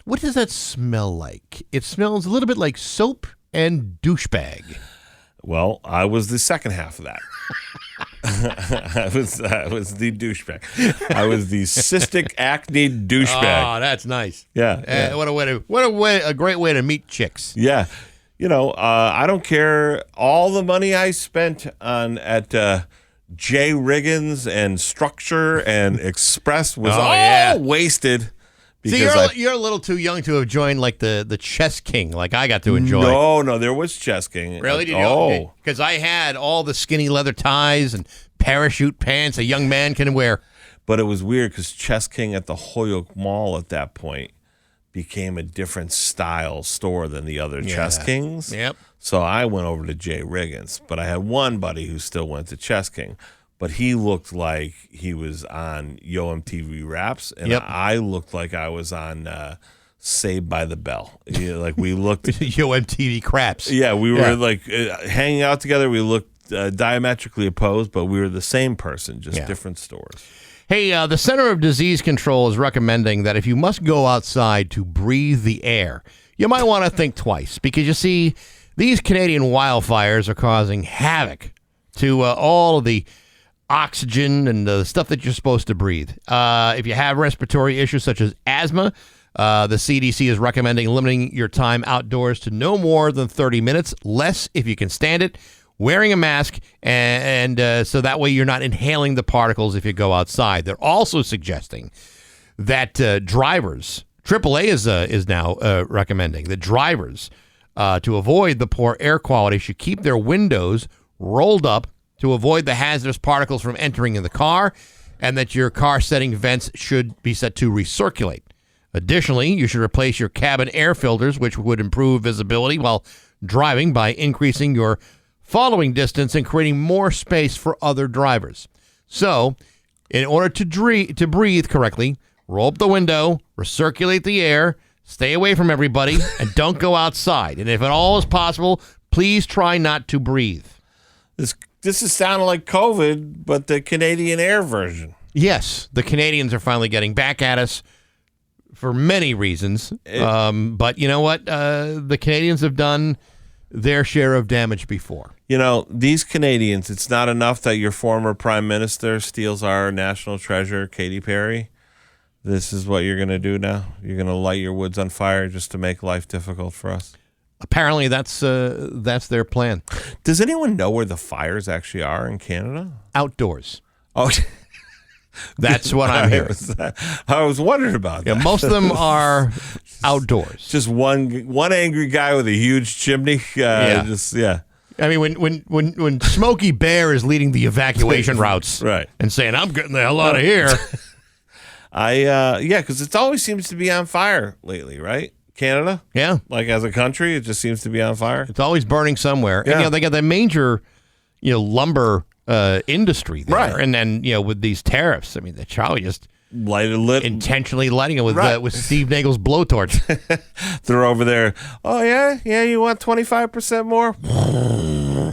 what does that smell like? It smells a little bit like soap and douchebag. Well, I was the second half of that. I was the douchebag. I was the cystic acne douchebag. Oh, that's nice. Yeah. A great way to meet chicks. Yeah. I don't care. All the money I spent at J. Riggins and Structure and Express was all wasted. See, you're a little too young to have joined like the Chess King, like I got to enjoy. No, there was Chess King. Really? Did you? Oh, because I had all the skinny leather ties and parachute pants a young man can wear. But it was weird because Chess King at the Holyoke Mall at that point became a different style store than the other Chess Kings. Yep. So I went over to J. Riggins, but I had one buddy who still went to Chess King. But he looked like he was on Yo MTV Raps, and I looked like I was on Saved by the Bell. Like we looked Yo MTV Craps. Yeah, we were like hanging out together. We looked diametrically opposed, but we were the same person, just different stores. Hey, the Center of Disease Control is recommending that if you must go outside to breathe the air, you might want to think twice because you see, these Canadian wildfires are causing havoc to all of the oxygen and the stuff that you're supposed to breathe. If you have respiratory issues such as asthma, the CDC is recommending limiting your time outdoors to no more than 30 minutes, less if you can stand it, wearing a mask, and so that way you're not inhaling the particles if you go outside. They're also suggesting that drivers, AAA is now recommending that drivers, to avoid the poor air quality, should keep their windows rolled up to avoid the hazardous particles from entering in the car, and that your car setting vents should be set to recirculate. Additionally, you should replace your cabin air filters, which would improve visibility while driving by increasing your following distance and creating more space for other drivers. So, in order to breathe correctly, roll up the window, recirculate the air, stay away from everybody, and don't go outside. And if at all is possible, please try not to breathe. This is sounding like COVID, but the Canadian Air version. Yes, the Canadians are finally getting back at us for many reasons. But you know what? The Canadians have done their share of damage before. You know, these Canadians, it's not enough that your former prime minister steals our national treasure, Katy Perry. This is what you're going to do now? You're going to light your woods on fire just to make life difficult for us? Apparently, that's their plan. Does anyone know where the fires actually are in Canada? Outdoors. Oh, that's what I'm hearing. I was wondering about that. Yeah, most of them are outdoors. Just one angry guy with a huge chimney. Yeah. I mean, when Smokey Bear is leading the evacuation routes, right, and saying, "I'm getting the hell out of here," because it always seems to be on fire lately, right? Canada, yeah, like as a country, it just seems to be on fire. It's always burning somewhere. Yeah. And they got the major, lumber industry there, right? And then with these tariffs, I mean, the Charlie just intentionally lighting it with Steve Nagle's blowtorch. They're over there. Oh yeah, you want 25% more,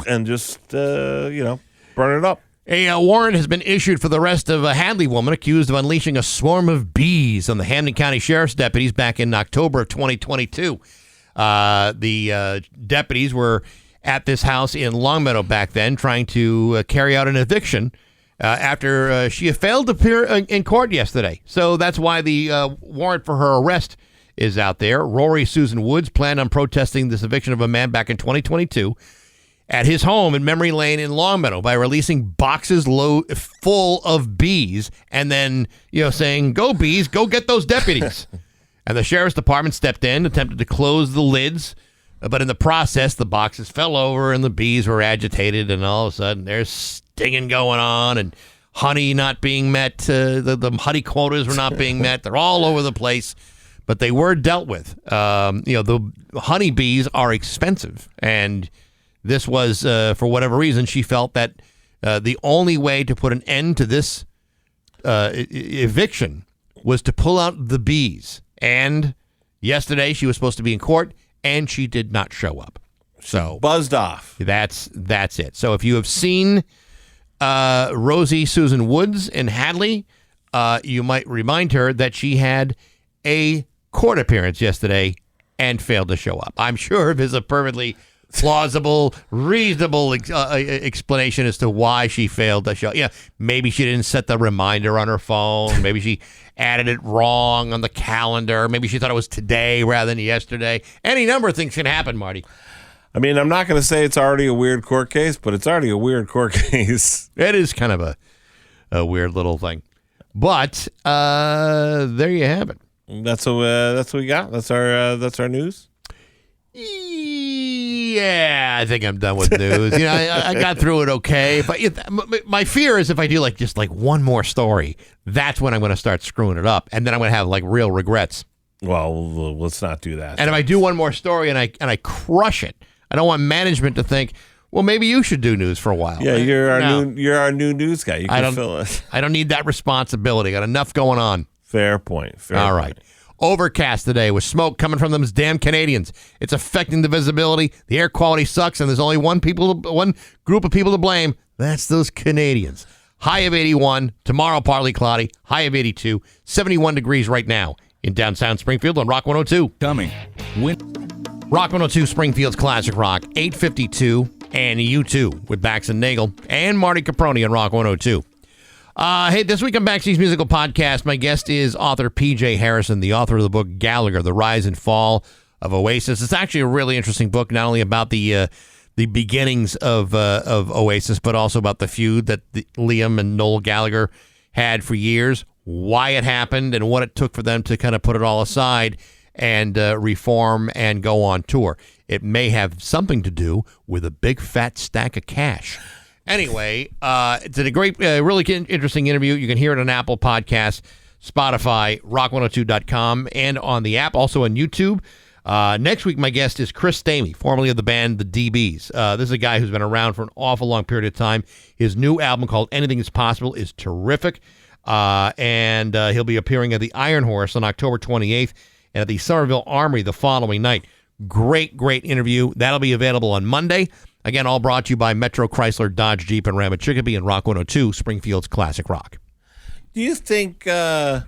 and just burn it up. A warrant has been issued for the arrest of a Hadley woman accused of unleashing a swarm of bees on the Hampden County Sheriff's deputies back in October of 2022. The deputies were at this house in Longmeadow back then trying to carry out an eviction after she had failed to appear in court yesterday. So that's why the warrant for her arrest is out there. Rory Susan Woods planned on protesting this eviction of a man back in 2022. At his home in Memory Lane in Longmeadow by releasing boxes full of bees and then, saying, "Go bees, go get those deputies." And the sheriff's department stepped in, attempted to close the lids, but in the process, the boxes fell over and the bees were agitated, and all of a sudden there's stinging going on and honey not being met. The honey quotas were not being met. They're all over the place, but they were dealt with. The honey bees are expensive, and this was, for whatever reason, she felt that the only way to put an end to this eviction was to pull out the bees. And yesterday she was supposed to be in court, and she did not show up. So buzzed off. That's it. So if you have seen Rosie Susan Woods in Hadley, you might remind her that she had a court appearance yesterday and failed to show up. I'm sure it is a perfectly plausible, reasonable explanation as to why she failed to show. Yeah, maybe she didn't set the reminder on her phone. Maybe she added it wrong on the calendar. Maybe she thought it was today rather than yesterday. Any number of things can happen, Marty. I mean, I'm not going to say it's already a weird court case, but it's already a weird court case. It is kind of a weird little thing. But there you have it. That's what we got. That's our news. Yeah, I think I'm done with news. I got through it okay. But my fear is if I do just one more story, that's when I'm going to start screwing it up, and then I'm going to have real regrets. Well, let's not do that. And if I do one more story and I crush it, I don't want management to think, well, maybe you should do news for a while. Yeah, you're our new news guy. You can fill it. I don't need that responsibility. Got enough going on. Fair point. All right. Overcast today with smoke coming from those damn Canadians. It's affecting the visibility. The air quality sucks, and there's only one group of people to blame. That's those Canadians. high of 81. Tomorrow, partly cloudy, high of 82. 71 degrees right now in downtown Springfield on Rock 102. Coming. Rock 102, Springfield's Classic Rock, 852, and U2 with Bax and Nagle and Marty Caproni on Rock 102. Hey, this week on Baxi's Musical Podcast, my guest is author P.J. Harrison, the author of the book Gallagher, The Rise and Fall of Oasis. It's actually a really interesting book, not only about the beginnings of Oasis, but also about the feud that Liam and Noel Gallagher had for years, why it happened, and what it took for them to kind of put it all aside and reform and go on tour. It may have something to do with a big fat stack of cash. Anyway, it's a great, really interesting interview. You can hear it on Apple Podcasts, Spotify, rock102.com, and on the app, also on YouTube. Next week, my guest is Chris Stamey, formerly of the band The DBs. This is a guy who's been around for an awful long period of time. His new album called Anything is Possible is terrific, and he'll be appearing at the Iron Horse on October 28th and at the Somerville Armory the following night. Great interview. That'll be available on Monday. Again, all brought to you by Metro Chrysler, Dodge, Jeep, and Ram at Chicopee and Rock 102, Springfield's Classic Rock. Do you think the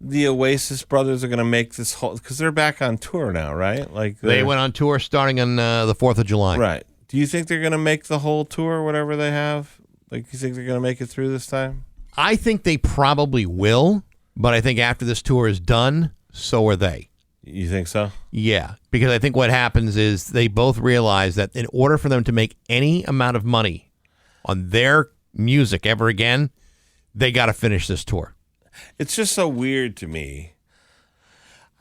Oasis brothers are going to make this whole... Because they're back on tour now, right? Like They went on tour starting on the 4th of July. Right. Do you think they're going to make the whole tour, whatever they have? Like, you think they're going to make it through this time? I think they probably will, but I think after this tour is done, so are they. You think so? Yeah, because I think what happens is they both realize that in order for them to make any amount of money on their music ever again, they got to finish this tour. It's just so weird to me.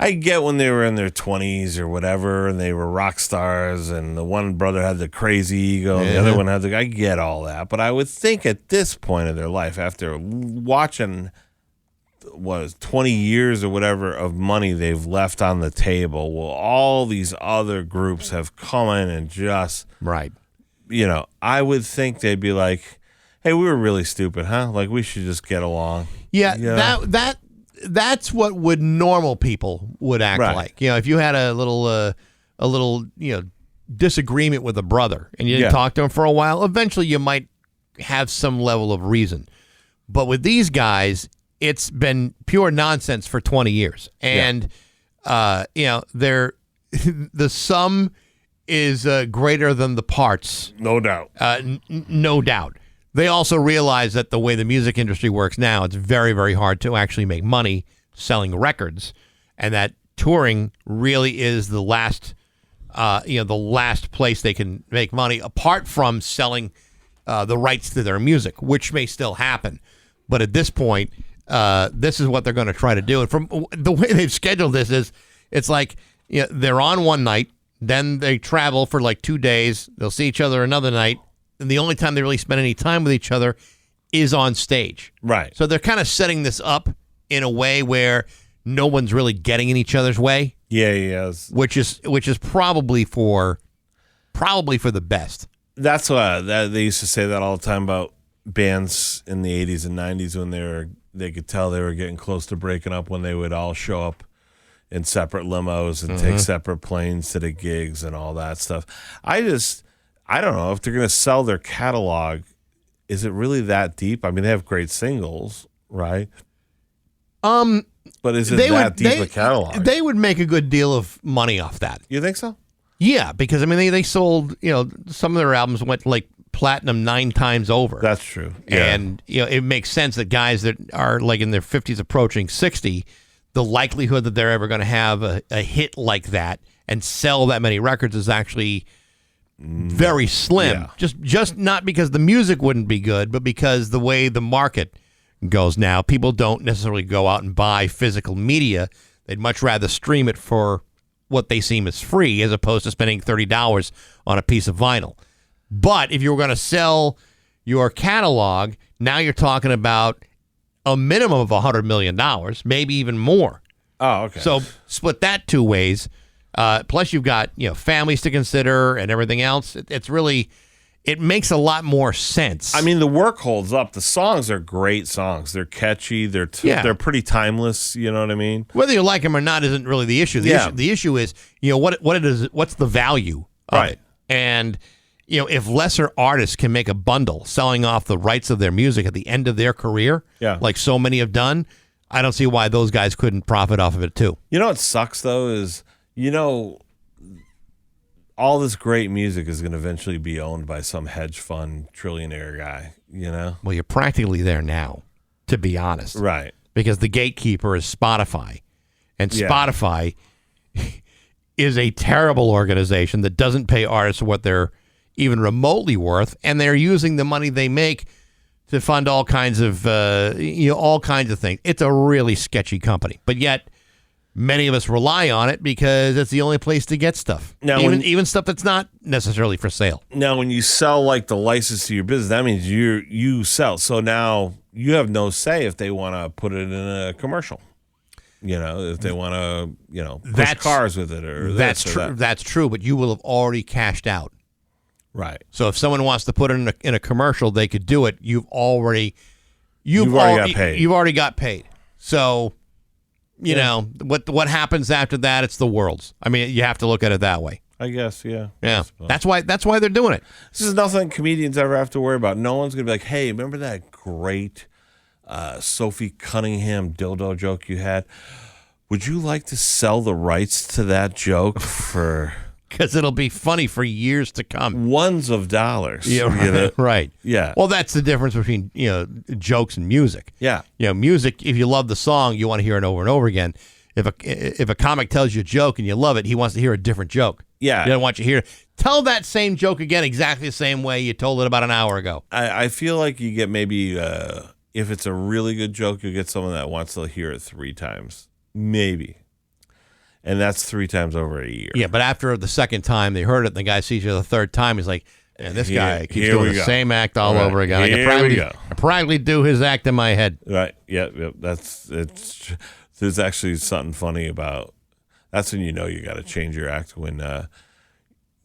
I get when they were in their 20s or whatever, and they were rock stars, and the one brother had the crazy ego, and the other one had I get all that. But I would think at this point of their life, after watching... 20 years or whatever of money they've left on the table, well, all these other groups have come in and just right. I would think they'd be like, hey, we were really stupid, huh? Like, we should just get along. Yeah. That's what normal people would act right. like. If you had a little disagreement with a brother and you didn't talk to him for a while, eventually you might have some level of reason. But with these guys, it's been pure nonsense for 20 years. And, the sum is greater than the parts. No doubt. No doubt. They also realize that the way the music industry works now, it's very, very hard to actually make money selling records. And that touring really is the last place they can make money, apart from selling the rights to their music, which may still happen. But at this point, this is what they're going to try to do. And from the way they've scheduled this is, it's like they're on one night, then they travel for like 2 days. They'll see each other another night, and the only time they really spend any time with each other is on stage. Right. So they're kind of setting this up in a way where no one's really getting in each other's way. Yeah, yes. Which is probably for the best. That's why they used to say that all the time about bands in the 80s and 90s when they could tell they were getting close to breaking up when they would all show up in separate limos and take separate planes to the gigs and all that stuff. I don't know if they're going to sell their catalog. Is it really that deep? I mean, they have great singles, right? But is it that deep a catalog? They would make a good deal of money off that. You think so? Yeah, because I mean they sold, some of their albums went like platinum 9 times over. That's true. Yeah. And it makes sense that guys that are like in their 50s approaching 60, the likelihood that they're ever going to have a hit like that and sell that many records is actually very slim. Yeah. Just not because the music wouldn't be good, but because the way the market goes now, people don't necessarily go out and buy physical media. They'd much rather stream it for what they seem as free as opposed to spending $30 on a piece of vinyl. But if you were going to sell your catalog, now you're talking about a minimum of $100 million, maybe even more. Oh, okay. So split that 2 ways. Plus you've got, families to consider and everything else. It makes a lot more sense. I mean, the work holds up. The songs are great songs. They're catchy. They're pretty timeless. You know what I mean? Whether you like them or not isn't really the issue. The issue is, what's the value of it? And if lesser artists can make a bundle selling off the rights of their music at the end of their career, like so many have done, I don't see why those guys couldn't profit off of it too. You know what sucks though is, all this great music is going to eventually be owned by some hedge fund trillionaire guy, Well, you're practically there now, to be honest. Right. Because the gatekeeper is Spotify. And Spotify is a terrible organization that doesn't pay artists what they're even remotely worth, and they're using the money they make to fund all kinds of things. It's a really sketchy company, but yet many of us rely on it because it's the only place to get stuff. Now, even stuff that's not necessarily for sale. Now, when you sell like the license to your business, that means you sell. So now you have no say if they want to put it in a commercial. If they want to, push cars with it or that's this or true. that. That's true, but you will have already cashed out. Right. So if someone wants to put it in a commercial, they could do it. You've already got paid. You've already got paid. So, what happens after that? It's the world's. I mean, you have to look at it that way. I guess, yeah. Yeah. That's why they're doing it. This is nothing comedians ever have to worry about. No one's gonna be like, "Hey, remember that great Sophie Cunningham dildo joke you had? Would you like to sell the rights to that joke for?" Because it'll be funny for years to come. Ones of dollars. Yeah, right. Right. Yeah. Well, that's the difference between jokes and music. Yeah. Music. If you love the song, you want to hear it over and over again. If a comic tells you a joke and you love it, he wants to hear a different joke. Yeah. He doesn't want you to hear. Tell that same joke again, exactly the same way you told it about an hour ago. I feel like you get maybe if it's a really good joke, you'll get someone that wants to hear it 3 times, maybe. And that's 3 times over a year. Yeah, but after the second time they heard it, and the guy sees you the third time, he's like, "Man, this guy keeps doing the same act all over again. I can practically do his act in my head." Right. Yeah. There's actually something funny about. That's when you got to change your act, when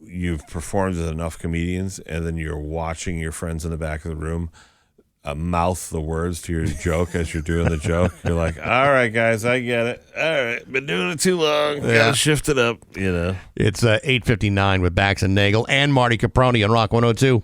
you've performed with enough comedians, and then you're watching your friends in the back of the room mouth the words to your joke as you're doing the joke. You're like, "All right, guys, I get it. All right, been doing it too long. Gotta shift it up." It's 8:59 with Bax and Nagle and Marty Caproni on Rock 102.